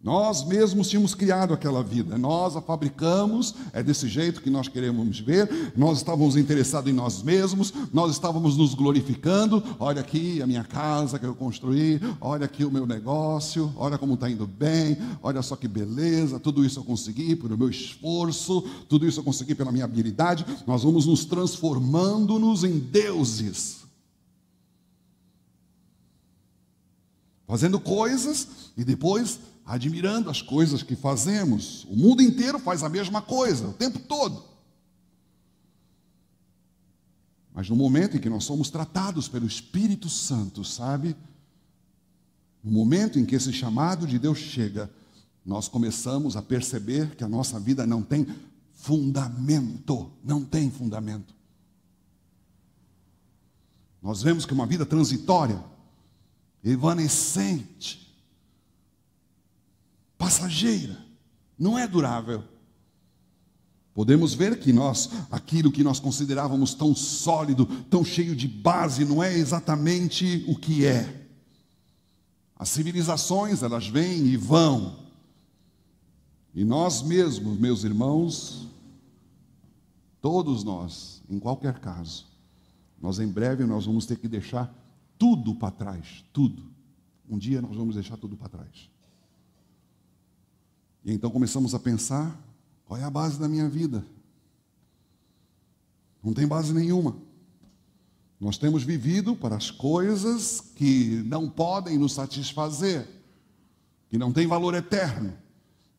Nós mesmos tínhamos criado aquela vida, nós a fabricamos, é desse jeito que nós queremos ver, nós estávamos interessados em nós mesmos, nós estávamos nos glorificando. Olha aqui a minha casa que eu construí, olha aqui o meu negócio, olha como está indo bem, olha só que beleza, tudo isso eu consegui pelo meu esforço, tudo isso eu consegui pela minha habilidade. Nós vamos nos transformando-nos em deuses, fazendo coisas e depois admirando as coisas que fazemos. O mundo inteiro faz a mesma coisa, o tempo todo. Mas no momento em que nós somos tratados pelo Espírito Santo, sabe? No momento em que esse chamado de Deus chega, nós começamos a perceber que a nossa vida não tem fundamento. Não tem fundamento. Nós vemos que uma vida transitória, evanescente, passageira, não é durável. Podemos ver que aquilo que nós considerávamos tão sólido, tão cheio de base, não é exatamente o que é. As civilizações, elas vêm e vão. E nós mesmos, meus irmãos, todos nós, em qualquer caso, nós em breve nós vamos ter que deixar tudo para trás, tudo. Um dia nós vamos deixar tudo para trás. E então começamos a pensar, qual é a base da minha vida? Não tem base nenhuma. Nós temos vivido para as coisas que não podem nos satisfazer, que não têm valor eterno.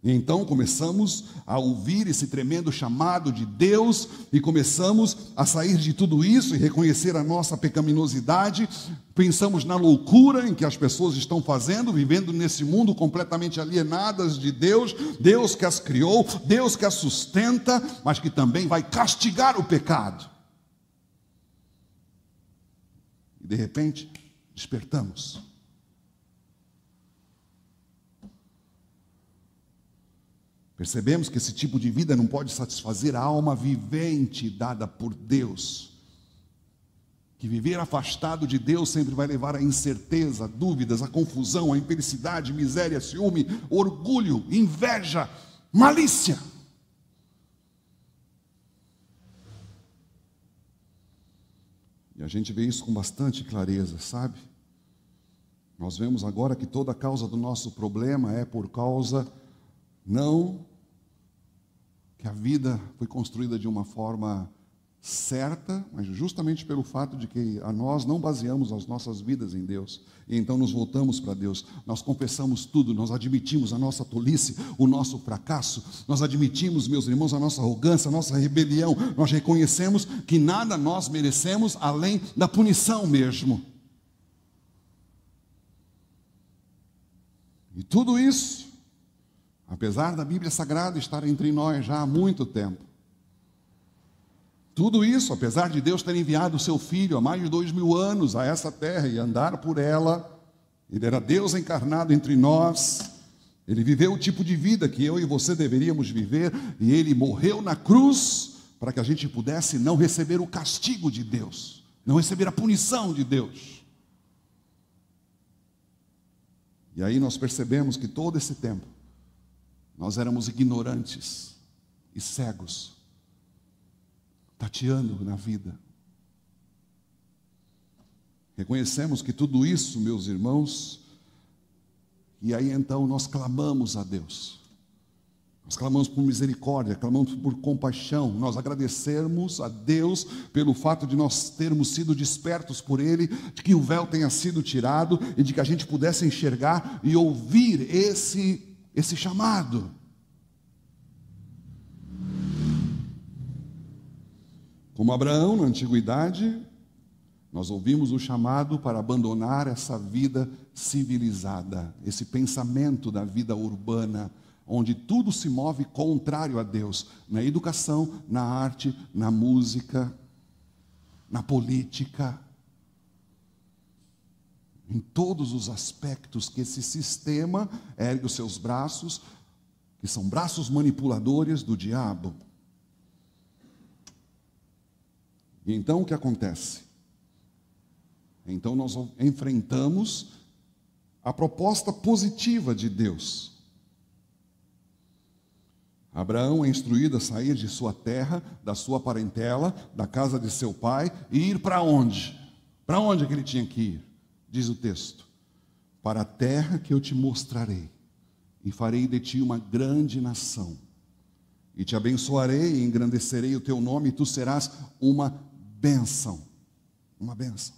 E então começamos a ouvir esse tremendo chamado de Deus e começamos a sair de tudo isso e reconhecer a nossa pecaminosidade. Pensamos na loucura em que as pessoas estão fazendo, vivendo nesse mundo completamente alienadas de Deus, Deus que as criou, Deus que as sustenta, mas que também vai castigar o pecado. E de repente, despertamos. Percebemos que esse tipo de vida não pode satisfazer a alma vivente dada por Deus. Que viver afastado de Deus sempre vai levar à incerteza, a dúvidas, a confusão, a infelicidade, miséria, ciúme, orgulho, inveja, malícia. E a gente vê isso com bastante clareza, sabe? Nós vemos agora que toda a causa do nosso problema é por causa não que a vida foi construída de uma forma certa, mas justamente pelo fato de que nós não baseamos as nossas vidas em Deus. E então nos voltamos para Deus, nós confessamos tudo, nós admitimos a nossa tolice, o nosso fracasso, nós admitimos, meus irmãos, a nossa arrogância, a nossa rebelião, nós reconhecemos que nada nós merecemos além da punição mesmo. E tudo isso, apesar da Bíblia Sagrada estar entre nós já há muito tempo, tudo isso, apesar de Deus ter enviado o seu Filho há mais de 2000 anos a essa terra e andar por ela, Ele era Deus encarnado entre nós, Ele viveu o tipo de vida que eu e você deveríamos viver, e Ele morreu na cruz para que a gente pudesse não receber o castigo de Deus, não receber a punição de Deus. E aí nós percebemos que todo esse tempo, nós éramos ignorantes e cegos, tateando na vida. Reconhecemos que tudo isso, meus irmãos, e aí então nós clamamos a Deus. Nós clamamos por misericórdia, clamamos por compaixão, nós agradecemos a Deus pelo fato de nós termos sido despertos por Ele, de que o véu tenha sido tirado e de que a gente pudesse enxergar e ouvir esse chamado. Como Abraão na antiguidade, nós ouvimos o chamado para abandonar essa vida civilizada, esse pensamento da vida urbana, onde tudo se move contrário a Deus, na educação, na arte, na música, na política, em todos os aspectos que esse sistema ergue os seus braços, que são braços manipuladores do diabo. E então o que acontece? Então nós enfrentamos a proposta positiva de Deus. Abraão é instruído a sair de sua terra, da sua parentela, da casa de seu pai, e ir para onde? Para onde é que ele tinha que ir? Diz o texto: para a terra que eu te mostrarei, e farei de ti uma grande nação, e te abençoarei e engrandecerei o teu nome, e tu serás uma bênção. Uma bênção.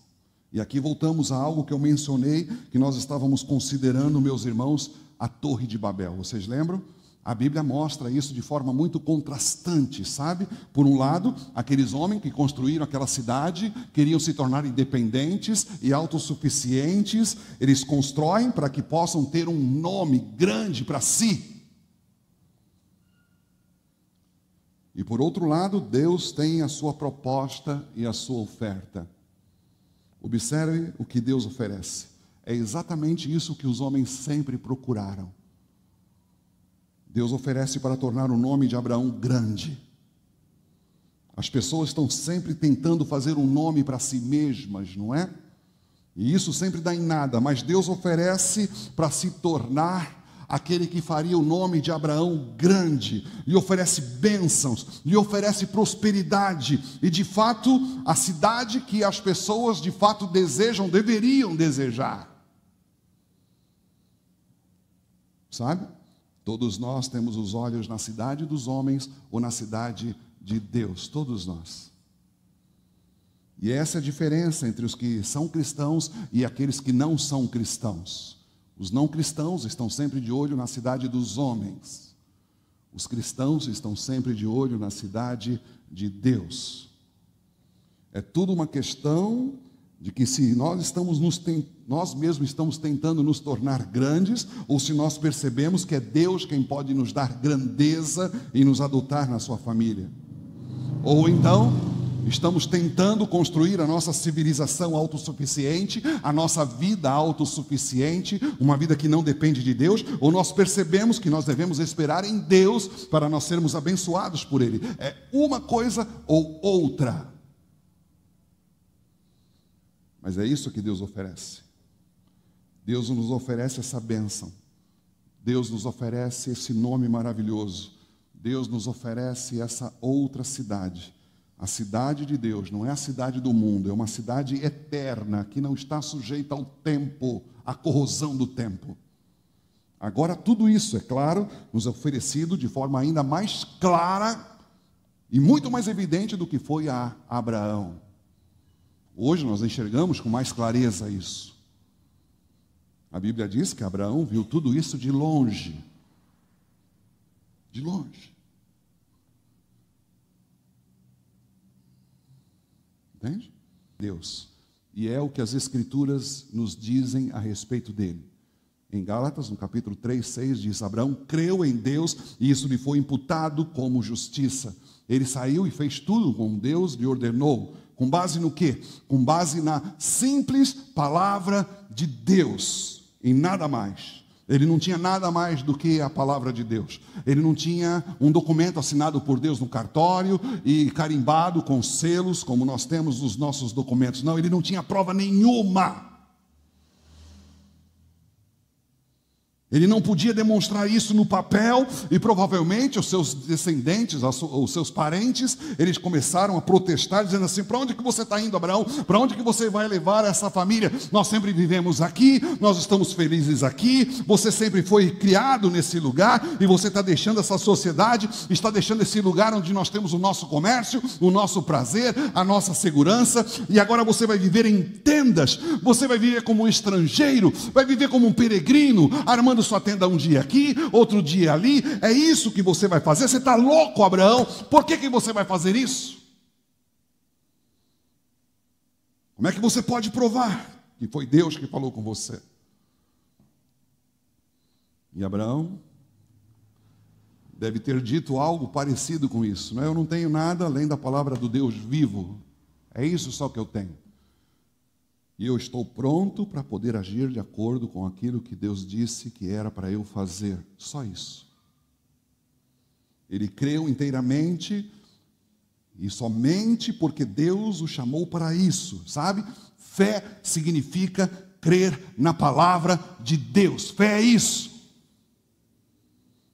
E aqui voltamos a algo que eu mencionei, que nós estávamos considerando, meus irmãos, a Torre de Babel. Vocês lembram? A Bíblia mostra isso de forma muito contrastante, sabe? Por um lado, aqueles homens que construíram aquela cidade queriam se tornar independentes e autossuficientes. Eles constroem para que possam ter um nome grande para si. E por outro lado, Deus tem a sua proposta e a sua oferta. Observe o que Deus oferece. É exatamente isso que os homens sempre procuraram. Deus oferece para tornar o nome de Abraão grande. As pessoas estão sempre tentando fazer um nome para si mesmas, não é? E isso sempre dá em nada, mas Deus oferece para se tornar aquele que faria o nome de Abraão grande, lhe oferece bênçãos, lhe oferece prosperidade, e de fato, a cidade que as pessoas de fato desejam, deveriam desejar. Sabe? Todos nós temos os olhos na cidade dos homens ou na cidade de Deus, todos nós. E essa é a diferença entre os que são cristãos e aqueles que não são cristãos. Os não cristãos estão sempre de olho na cidade dos homens. Os cristãos estão sempre de olho na cidade de Deus. É tudo uma questão de que se nós mesmos estamos tentando nos tornar grandes, ou se nós percebemos que é Deus quem pode nos dar grandeza e nos adotar na sua família. Ou então, estamos tentando construir a nossa civilização autossuficiente, a nossa vida autossuficiente, uma vida que não depende de Deus, ou nós percebemos que nós devemos esperar em Deus para nós sermos abençoados por Ele. É uma coisa ou outra. Mas é isso que Deus oferece. Deus nos oferece essa bênção. Deus nos oferece esse nome maravilhoso. Deus nos oferece essa outra cidade. A cidade de Deus não é a cidade do mundo, é uma cidade eterna, que não está sujeita ao tempo, à corrosão do tempo. Agora, tudo isso, é claro, nos é oferecido de forma ainda mais clara e muito mais evidente do que foi a Abraão. Hoje nós enxergamos com mais clareza isso. A Bíblia diz que Abraão viu tudo isso de longe. De longe. Entende? Deus. E é o que as Escrituras nos dizem a respeito dele. Em Gálatas, no capítulo 3, 6, diz: Abraão creu em Deus e isso lhe foi imputado como justiça. Ele saiu e fez tudo como Deus lhe ordenou. Com base no quê? Com base na simples palavra de Deus, em nada mais. Ele não tinha nada mais do que a palavra de Deus. Ele não tinha um documento assinado por Deus no cartório e carimbado com selos, como nós temos nos nossos documentos. Não, ele não tinha prova nenhuma. Ele não podia demonstrar isso no papel, e provavelmente os seus descendentes, os seus parentes, eles começaram a protestar, dizendo assim: para onde que você está indo, Abraão? Para onde que você vai levar essa família? Nós sempre vivemos aqui, nós estamos felizes aqui, você sempre foi criado nesse lugar, e você está deixando essa sociedade, está deixando esse lugar onde nós temos o nosso comércio, o nosso prazer, a nossa segurança, e agora você vai viver em tendas, você vai viver como um estrangeiro, vai viver como um peregrino, armando sua tenda um dia aqui, outro dia ali. É isso que você vai fazer? Você está louco, Abraão? Por que você vai fazer isso? Como é que você pode provar que foi Deus que falou com você? E Abraão deve ter dito algo parecido com isso, não é? Eu não tenho nada além da palavra do Deus vivo, é isso só que eu tenho. E eu estou pronto para poder agir de acordo com aquilo que Deus disse que era para eu fazer. Só isso. Ele creu inteiramente, e somente porque Deus o chamou para isso, sabe? Fé significa crer na palavra de Deus. Fé é isso.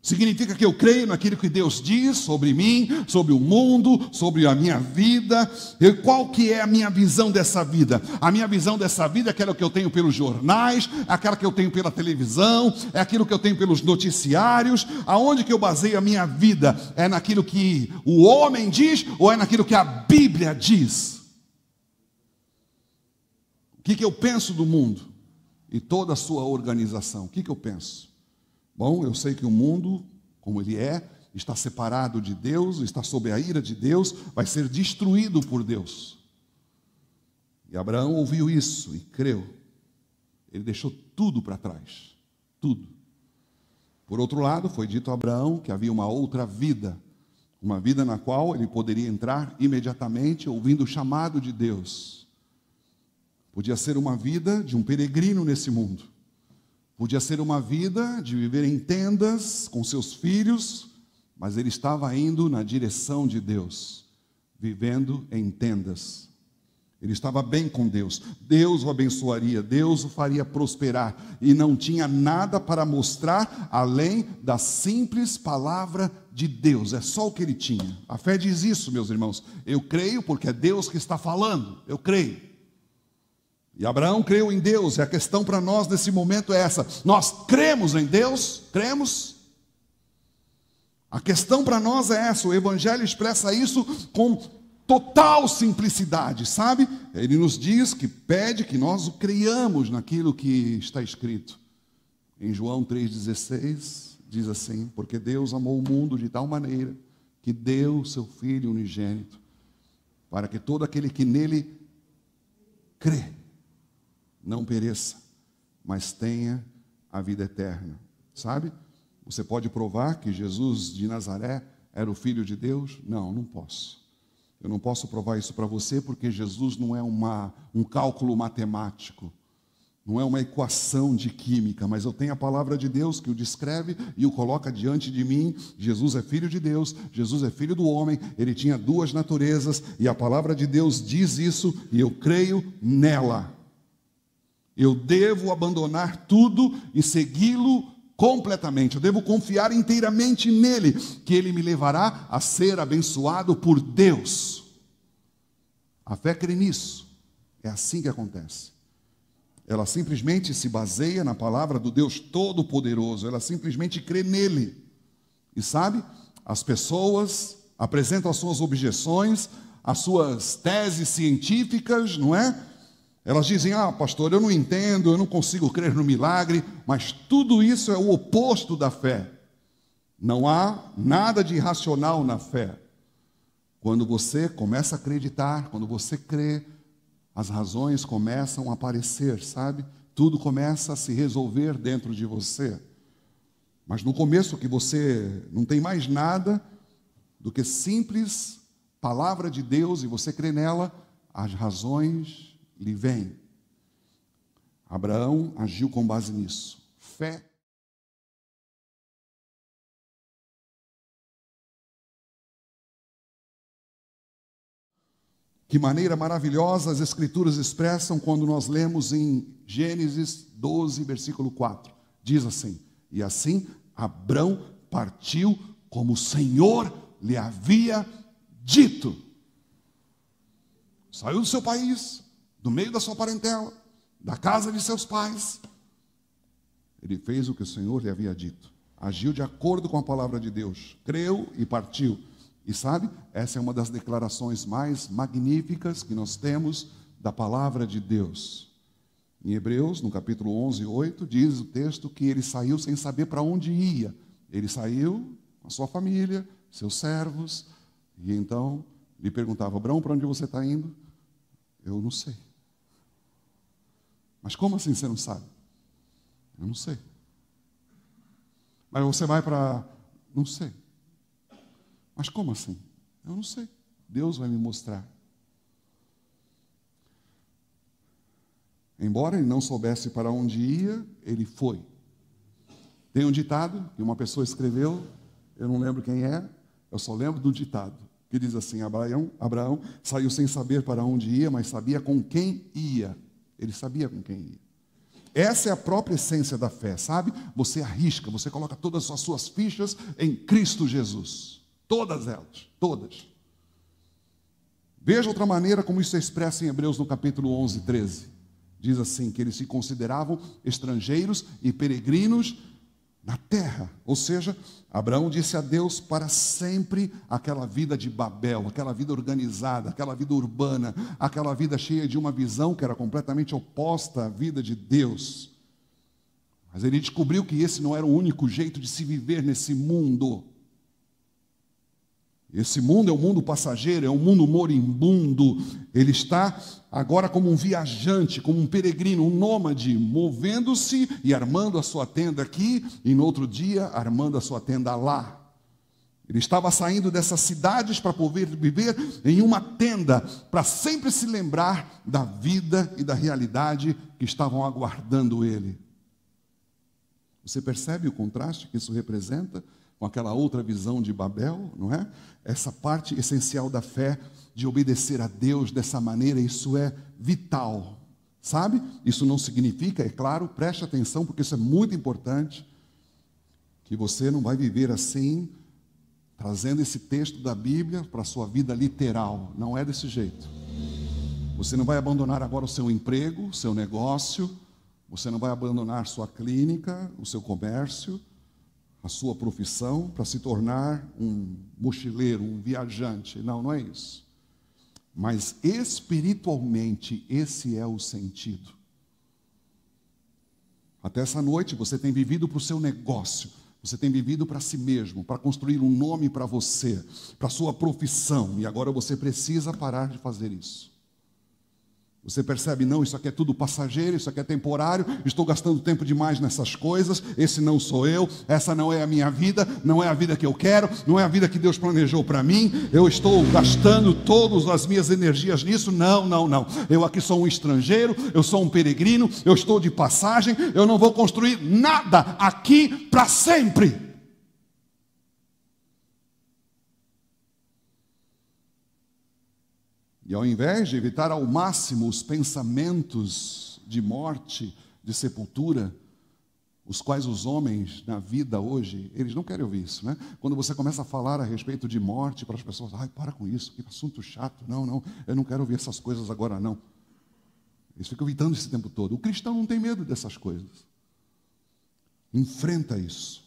Significa que eu creio naquilo que Deus diz sobre mim, sobre o mundo, sobre a minha vida. E qual que é a minha visão dessa vida? A minha visão dessa vida é aquela que eu tenho pelos jornais, é aquela que eu tenho pela televisão, é aquilo que eu tenho pelos noticiários. Aonde que eu baseio a minha vida? É naquilo que o homem diz ou é naquilo que a Bíblia diz? O que eu penso do mundo e toda a sua organização? O que eu penso? Bom, eu sei que o mundo, como ele é, está separado de Deus, está sob a ira de Deus, vai ser destruído por Deus. E Abraão ouviu isso e creu. Ele deixou tudo para trás, tudo. Por outro lado, foi dito a Abraão que havia uma outra vida, uma vida na qual ele poderia entrar imediatamente ouvindo o chamado de Deus. Podia ser uma vida de um peregrino nesse mundo. Podia ser uma vida de viver em tendas com seus filhos, mas ele estava indo na direção de Deus, vivendo em tendas. Ele estava bem com Deus, Deus o abençoaria, Deus o faria prosperar, e não tinha nada para mostrar além da simples palavra de Deus, é só o que ele tinha. A fé diz isso, meus irmãos, eu creio porque é Deus que está falando, eu creio. E Abraão creu em Deus, e a questão para nós nesse momento é essa: nós cremos em Deus? Cremos? A questão para nós é essa, o Evangelho expressa isso com total simplicidade, sabe? Ele nos diz que pede que nós o creiamos naquilo que está escrito. Em João 3,16 diz assim: porque Deus amou o mundo de tal maneira que deu o seu Filho unigênito, para que todo aquele que nele crê não pereça, mas tenha a vida eterna. Sabe? Você pode provar que Jesus de Nazaré era o Filho de Deus? Não, não posso. Eu não posso provar isso para você, porque Jesus não é um cálculo matemático, não é uma equação de química, mas eu tenho a palavra de Deus que o descreve e o coloca diante de mim. Jesus é Filho de Deus, Jesus é Filho do homem, ele tinha duas naturezas, e a palavra de Deus diz isso, e eu creio nela. Eu devo abandonar tudo e segui-lo completamente. Eu devo confiar inteiramente nele, que ele me levará a ser abençoado por Deus. A fé crê nisso. É assim que acontece. Ela simplesmente se baseia na palavra do Deus Todo-Poderoso. Ela simplesmente crê nele. E sabe, as pessoas apresentam as suas objeções, as suas teses científicas, não é? Elas dizem: pastor, eu não entendo, eu não consigo crer no milagre, mas tudo isso é o oposto da fé. Não há nada de irracional na fé. Quando você começa a acreditar, quando você crê, as razões começam a aparecer, sabe? Tudo começa a se resolver dentro de você. Mas no começo, que você não tem mais nada do que simples palavra de Deus e você crê nela, as razões lhe vem. Abraão agiu com base nisso. Fé. Que maneira maravilhosa as Escrituras expressam quando nós lemos em Gênesis 12, versículo 4. Diz assim: e assim Abrão partiu como o Senhor lhe havia dito. Saiu do seu país, do meio da sua parentela, da casa de seus pais. Ele fez o que o Senhor lhe havia dito. Agiu de acordo com a palavra de Deus. Creu e partiu. E sabe, essa é uma das declarações mais magníficas que nós temos da palavra de Deus. Em Hebreus, no capítulo 11, 8, diz o texto que ele saiu sem saber para onde ia. Ele saiu com a sua família, seus servos, e então lhe perguntava: Abraão, para onde você está indo? Eu não sei. Mas como assim você não sabe? Eu não sei. Mas você vai para... Não sei. Mas como assim? Eu não sei. Deus vai me mostrar. Embora ele não soubesse para onde ia, ele foi. Tem um ditado que uma pessoa escreveu, eu não lembro quem é, eu só lembro do ditado, que diz assim: Abraão saiu sem saber para onde ia, mas sabia com quem ia. Ele sabia com quem ia. Essa é a própria essência da fé, sabe? Você arrisca, você coloca todas as suas fichas em Cristo Jesus. Todas elas, todas. Veja outra maneira como isso é expresso em Hebreus no capítulo 11, 13. Diz assim, que eles se consideravam estrangeiros e peregrinos na terra. Ou seja, Abraão disse a Deus para sempre aquela vida de Babel, aquela vida organizada, aquela vida urbana, aquela vida cheia de uma visão que era completamente oposta à vida de Deus. Mas ele descobriu que esse não era o único jeito de se viver nesse mundo. Esse mundo é um mundo passageiro, é um mundo moribundo. Ele está agora como um viajante, como um peregrino, um nômade, movendo-se e armando a sua tenda aqui, e no outro dia armando a sua tenda lá. Ele estava saindo dessas cidades para poder viver em uma tenda, para sempre se lembrar da vida e da realidade que estavam aguardando ele. Você percebe o contraste que isso representa com aquela outra visão de Babel, não é? Essa parte essencial da fé, de obedecer a Deus dessa maneira, isso é vital, sabe? Isso não significa, é claro, preste atenção, porque isso é muito importante, que você não vai viver assim, trazendo esse texto da Bíblia para a sua vida literal. Não é desse jeito. Você não vai abandonar agora o seu emprego, o seu negócio, você não vai abandonar sua clínica, o seu comércio, a sua profissão, para se tornar um mochileiro, um viajante. Não, não é isso. Mas espiritualmente, esse é o sentido. Até essa noite você tem vivido para o seu negócio, você tem vivido para si mesmo, para construir um nome para você, para a sua profissão, e agora você precisa parar de fazer isso. Você percebe, não, isso aqui é tudo passageiro, isso aqui é temporário, estou gastando tempo demais nessas coisas, esse não sou eu, essa não é a minha vida, não é a vida que eu quero, não é a vida que Deus planejou para mim, eu estou gastando todas as minhas energias nisso, não, não, não. Eu aqui sou um estrangeiro, eu sou um peregrino, eu estou de passagem, eu não vou construir nada aqui para sempre. E ao invés de evitar ao máximo os pensamentos de morte, de sepultura, os quais os homens na vida hoje, eles não querem ouvir isso, né? Quando você começa a falar a respeito de morte para as pessoas, ai, para com isso, que assunto chato, não, não, eu não quero ouvir essas coisas agora não. Eles ficam evitando esse tempo todo. O cristão não tem medo dessas coisas. Enfrenta isso.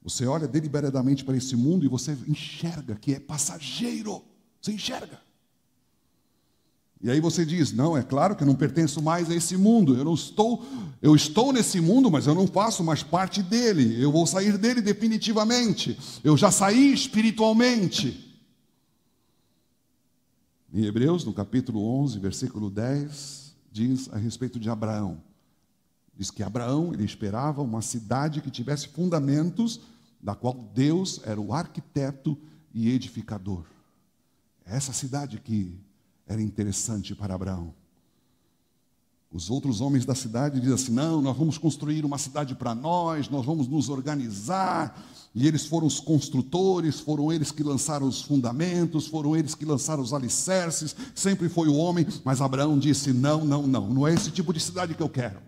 Você olha deliberadamente para esse mundo e você enxerga que é passageiro. Você enxerga. E aí você diz, não, é claro que eu não pertenço mais a esse mundo, eu estou nesse mundo, mas eu não faço mais parte dele, eu vou sair dele definitivamente, eu já saí espiritualmente. Em Hebreus, no capítulo 11, versículo 10, diz a respeito de Abraão. Diz que Abraão, ele esperava uma cidade que tivesse fundamentos, da qual Deus era o arquiteto e edificador. Essa cidade que era interessante para Abraão. Os outros homens da cidade dizem assim, não, nós vamos construir uma cidade para nós vamos nos organizar, e eles foram os construtores, foram eles que lançaram os fundamentos, foram eles que lançaram os alicerces, sempre foi o homem, mas Abraão disse, não, não, não, não é esse tipo de cidade que eu quero.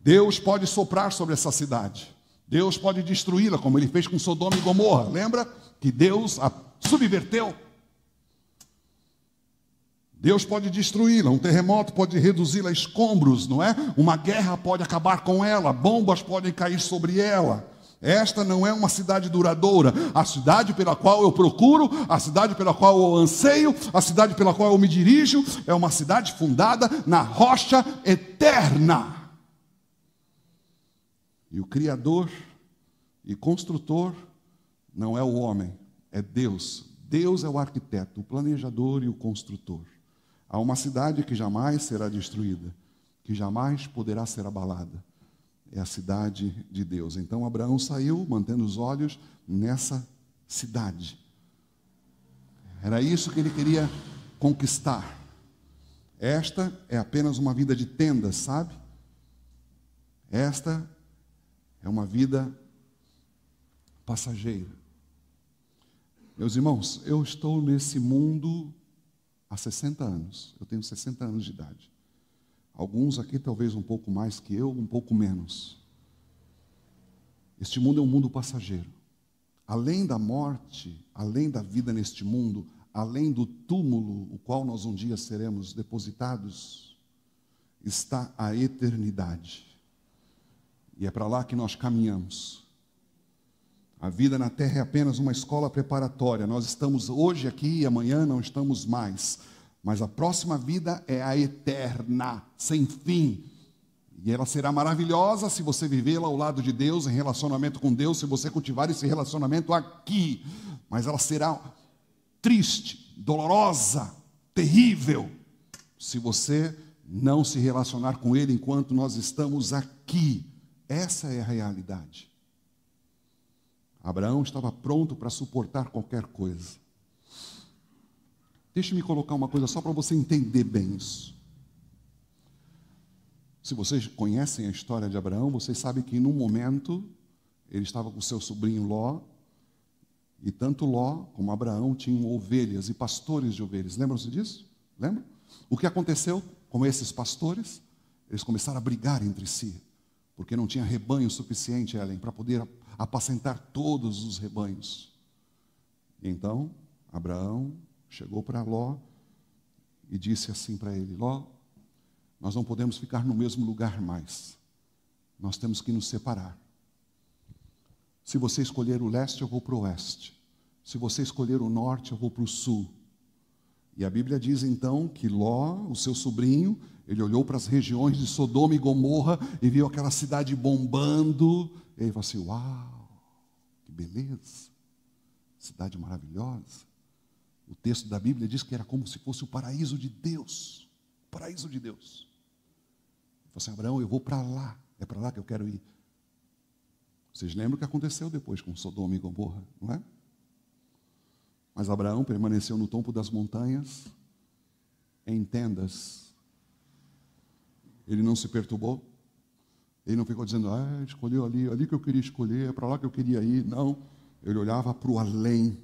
Deus pode soprar sobre essa cidade, Deus pode destruí-la, como ele fez com Sodoma e Gomorra, lembra? Que Deus a subverteu. Deus pode destruí-la, um terremoto pode reduzi-la a escombros, não é? Uma guerra pode acabar com ela, bombas podem cair sobre ela. Esta não é uma cidade duradoura. A cidade pela qual eu procuro, a cidade pela qual eu anseio, a cidade pela qual eu me dirijo, é uma cidade fundada na rocha eterna. E o Criador e construtor não é o homem, é Deus. Deus é o arquiteto, o planejador e o construtor. Há uma cidade que jamais será destruída, que jamais poderá ser abalada. É a cidade de Deus. Então Abraão saiu, mantendo os olhos nessa cidade. Era isso que ele queria conquistar. Esta é apenas uma vida de tenda, sabe? Esta é uma vida passageira. Meus irmãos, eu estou nesse mundo há 60 anos. Eu tenho 60 anos de idade. Alguns aqui talvez um pouco mais que eu, um pouco menos. Este mundo é um mundo passageiro. Além da morte, além da vida neste mundo, além do túmulo, o qual nós um dia seremos depositados, está a eternidade. E é para lá que nós caminhamos. A vida na terra é apenas uma escola preparatória. Nós estamos hoje aqui e amanhã não estamos mais. Mas a próxima vida é a eterna, sem fim. E ela será maravilhosa se você vivê-la ao lado de Deus, em relacionamento com Deus, se você cultivar esse relacionamento aqui. Mas ela será triste, dolorosa, terrível, se você não se relacionar com Ele enquanto nós estamos aqui. Essa é a realidade. Abraão estava pronto para suportar qualquer coisa. Deixe-me colocar uma coisa só para você entender bem isso. Se vocês conhecem a história de Abraão, vocês sabem que num momento ele estava com seu sobrinho Ló, e tanto Ló como Abraão tinham ovelhas e pastores de ovelhas. Lembram-se disso? Lembram? O que aconteceu com esses pastores? Eles começaram a brigar entre si, porque não tinha rebanho suficiente, Ellen, para poder apacentar todos os rebanhos. Então, Abraão chegou para Ló e disse assim para ele: Ló, nós não podemos ficar no mesmo lugar mais. Nós temos que nos separar. Se você escolher o leste, eu vou para o oeste. Se você escolher o norte, eu vou para o sul. E a Bíblia diz então que Ló, o seu sobrinho, ele olhou para as regiões de Sodoma e Gomorra e viu aquela cidade bombando. E ele falou assim: uau, que beleza, cidade maravilhosa. O texto da Bíblia diz que era como se fosse o paraíso de Deus. O paraíso de Deus. Ele falou assim: Abraão, eu vou para lá, é para lá que eu quero ir. Vocês lembram o que aconteceu depois com Sodoma e Gomorra, não é? Mas Abraão permaneceu no topo das montanhas, em tendas. Ele não se perturbou. Ele não ficou dizendo: escolheu ali, ali que eu queria escolher, é para lá que eu queria ir. Não, ele olhava para o além.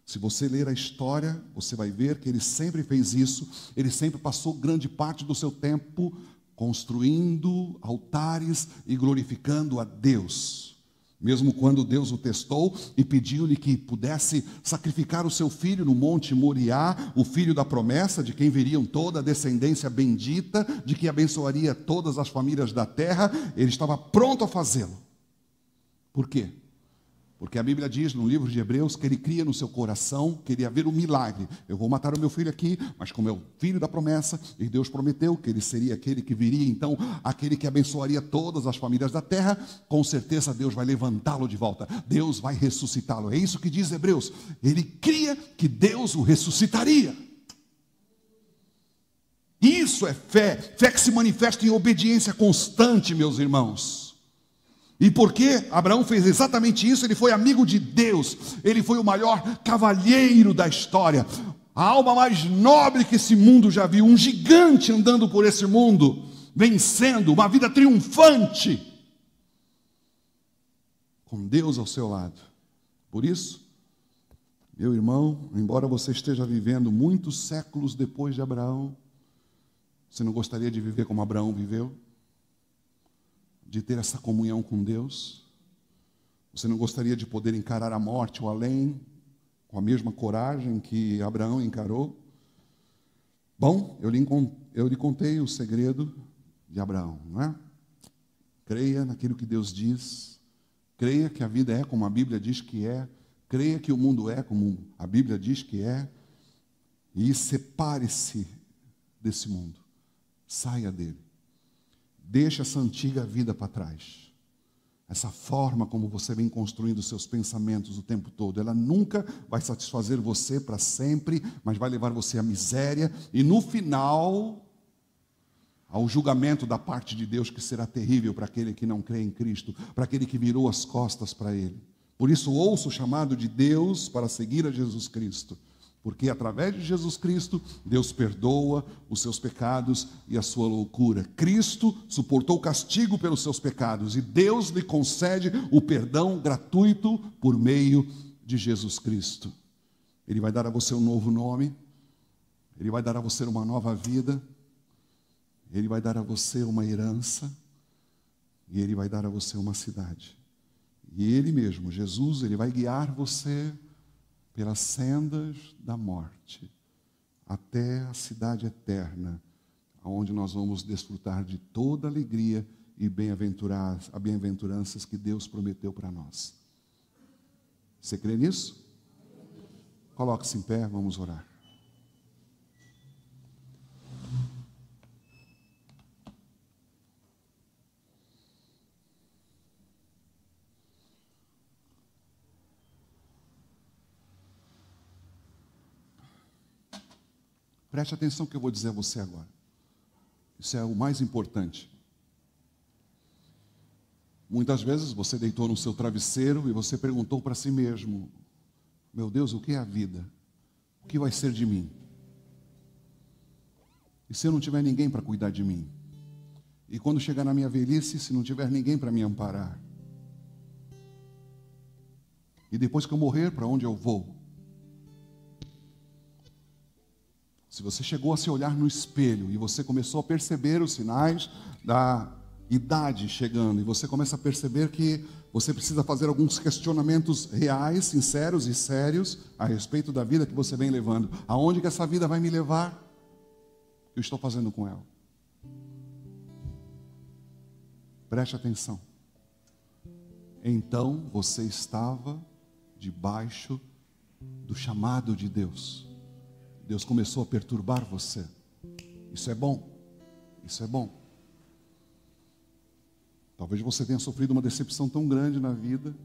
Se você ler a história, você vai ver que ele sempre fez isso. Ele sempre passou grande parte do seu tempo construindo altares e glorificando a Deus. Mesmo quando Deus o testou e pediu-lhe que pudesse sacrificar o seu filho no Monte Moriá, o filho da promessa, de quem viriam toda a descendência bendita, de que abençoaria todas as famílias da terra, ele estava pronto a fazê-lo. Por quê? Porque a Bíblia diz no livro de Hebreus que ele cria no seu coração, queria ver um milagre. Eu vou matar o meu filho aqui, mas como é o filho da promessa, e Deus prometeu que ele seria aquele que viria, então, aquele que abençoaria todas as famílias da terra, com certeza Deus vai levantá-lo de volta. Deus vai ressuscitá-lo. É isso que diz Hebreus. Ele cria que Deus o ressuscitaria. Isso é fé. Fé que se manifesta em obediência constante, meus irmãos. E porque Abraão fez exatamente isso, ele foi amigo de Deus, ele foi o maior cavalheiro da história, a alma mais nobre que esse mundo já viu, um gigante andando por esse mundo, vencendo, uma vida triunfante, com Deus ao seu lado. Por isso, meu irmão, embora você esteja vivendo muitos séculos depois de Abraão, você não gostaria de viver como Abraão viveu? De ter essa comunhão com Deus? Você não gostaria de poder encarar a morte ou além com a mesma coragem que Abraão encarou? Bom, eu lhe contei o segredo de Abraão, não é? Creia naquilo que Deus diz, creia que a vida é como a Bíblia diz que é, creia que o mundo é como a Bíblia diz que é, e separe-se desse mundo, saia dele. Deixe essa antiga vida para trás. Essa forma como você vem construindo seus pensamentos o tempo todo, ela nunca vai satisfazer você para sempre, mas vai levar você à miséria. E no final, ao julgamento da parte de Deus, que será terrível para aquele que não crê em Cristo, para aquele que virou as costas para Ele. Por isso ouço o chamado de Deus para seguir a Jesus Cristo. Porque através de Jesus Cristo, Deus perdoa os seus pecados e a sua loucura. Cristo suportou o castigo pelos seus pecados e Deus lhe concede o perdão gratuito por meio de Jesus Cristo. Ele vai dar a você um novo nome, Ele vai dar a você uma nova vida. Ele vai dar a você uma herança, e Ele vai dar a você uma cidade. E Ele mesmo, Jesus, Ele vai guiar você pelas sendas da morte, até a cidade eterna, onde nós vamos desfrutar de toda a alegria e bem-aventuranças que Deus prometeu para nós. Você crê nisso? Coloque-se em pé, vamos orar. Preste atenção no que eu vou dizer a você agora. Isso é o mais importante. Muitas vezes você deitou no seu travesseiro e você perguntou para si mesmo: meu Deus, o que é a vida? O que vai ser de mim? E se eu não tiver ninguém para cuidar de mim? E quando chegar na minha velhice, se não tiver ninguém para me amparar? E depois que eu morrer, para onde eu vou? Se você chegou a se olhar no espelho e você começou a perceber os sinais da idade chegando, e você começa a perceber que você precisa fazer alguns questionamentos reais, sinceros e sérios a respeito da vida que você vem levando. Aonde que essa vida vai me levar? O que eu estou fazendo com ela? Preste atenção. Então você estava debaixo do chamado de Deus. Deus começou a perturbar você. Isso é bom. Isso é bom. Talvez você tenha sofrido uma decepção tão grande na vida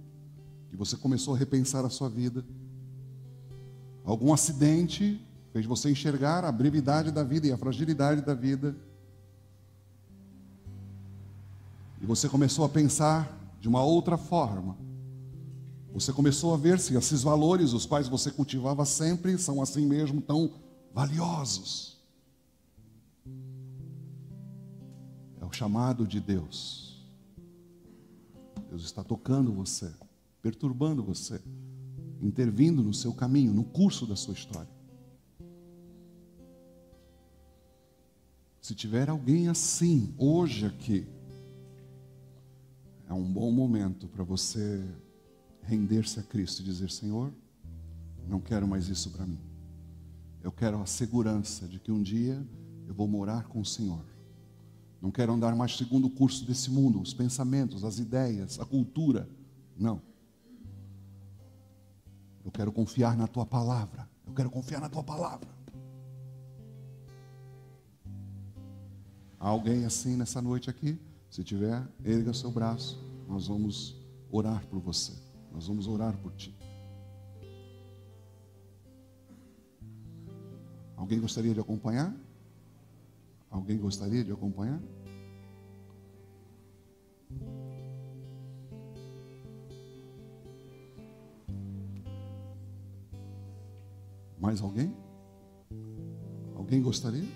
que você começou a repensar a sua vida. Algum acidente fez você enxergar a brevidade da vida e a fragilidade da vida. E você começou a pensar de uma outra forma. Você começou a ver se esses valores, os quais você cultivava sempre, são assim mesmo tão valiosos. É o chamado de Deus. Deus está tocando você, perturbando você, intervindo no seu caminho, no curso da sua história. Se tiver alguém assim, hoje aqui, é um bom momento para você render-se a Cristo e dizer: Senhor, não quero mais isso para mim. Eu quero a segurança de que um dia eu vou morar com o Senhor. Não quero andar mais segundo o curso desse mundo, os pensamentos, as ideias, a cultura. Não. Eu quero confiar na Tua palavra. Eu quero confiar na Tua palavra. Há alguém assim nessa noite aqui? Se tiver, erga seu braço. Nós vamos orar por você. Nós vamos orar por ti. Alguém gostaria de acompanhar? Alguém gostaria de acompanhar? Mais alguém? Alguém gostaria?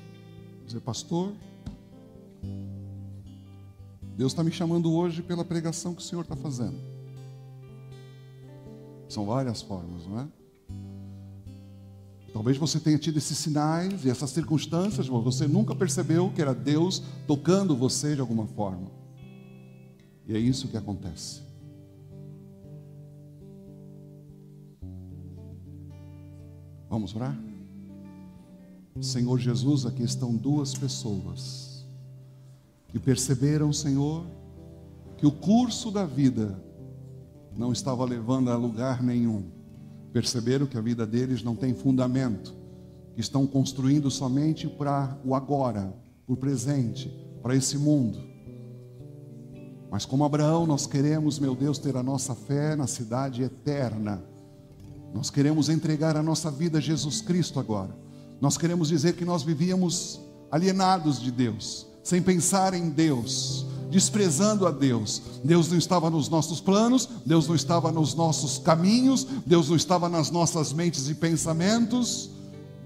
Dizer: pastor, Deus está me chamando hoje pela pregação que o Senhor está fazendo. São várias formas, não é? Talvez você tenha tido esses sinais e essas circunstâncias, mas você nunca percebeu que era Deus tocando você de alguma forma. E é isso que acontece. Vamos orar? Senhor Jesus, aqui estão duas pessoas que perceberam, Senhor, que o curso da vida não estava levando a lugar nenhum. Perceberam que a vida deles não tem fundamento, que estão construindo somente para o agora, o presente, para esse mundo. Mas como Abraão, nós queremos, meu Deus, ter a nossa fé na cidade eterna. Nós queremos entregar a nossa vida a Jesus Cristo agora. Nós queremos dizer que nós vivíamos alienados de Deus, sem pensar em Deus, desprezando a Deus. Deus não estava nos nossos planos, Deus não estava nos nossos caminhos, Deus não estava nas nossas mentes e pensamentos.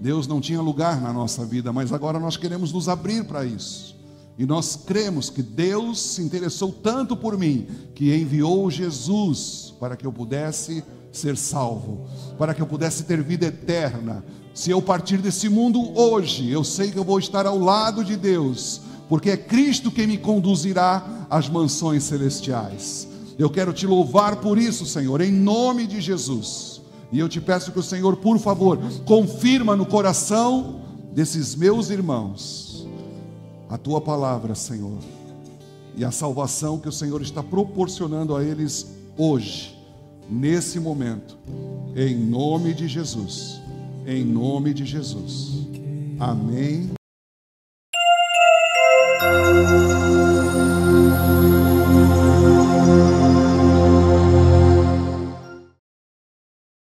Deus não tinha lugar na nossa vida, mas agora nós queremos nos abrir para isso. E nós cremos que Deus se interessou tanto por mim, que enviou Jesus para que eu pudesse ser salvo, para que eu pudesse ter vida eterna. Se eu partir desse mundo hoje, eu sei que eu vou estar ao lado de Deus, porque é Cristo quem me conduzirá às mansões celestiais. Eu quero te louvar por isso, Senhor, em nome de Jesus. E eu te peço que o Senhor, por favor, confirma no coração desses meus irmãos a tua palavra, Senhor, e a salvação que o Senhor está proporcionando a eles hoje, nesse momento, em nome de Jesus, em nome de Jesus. Amém.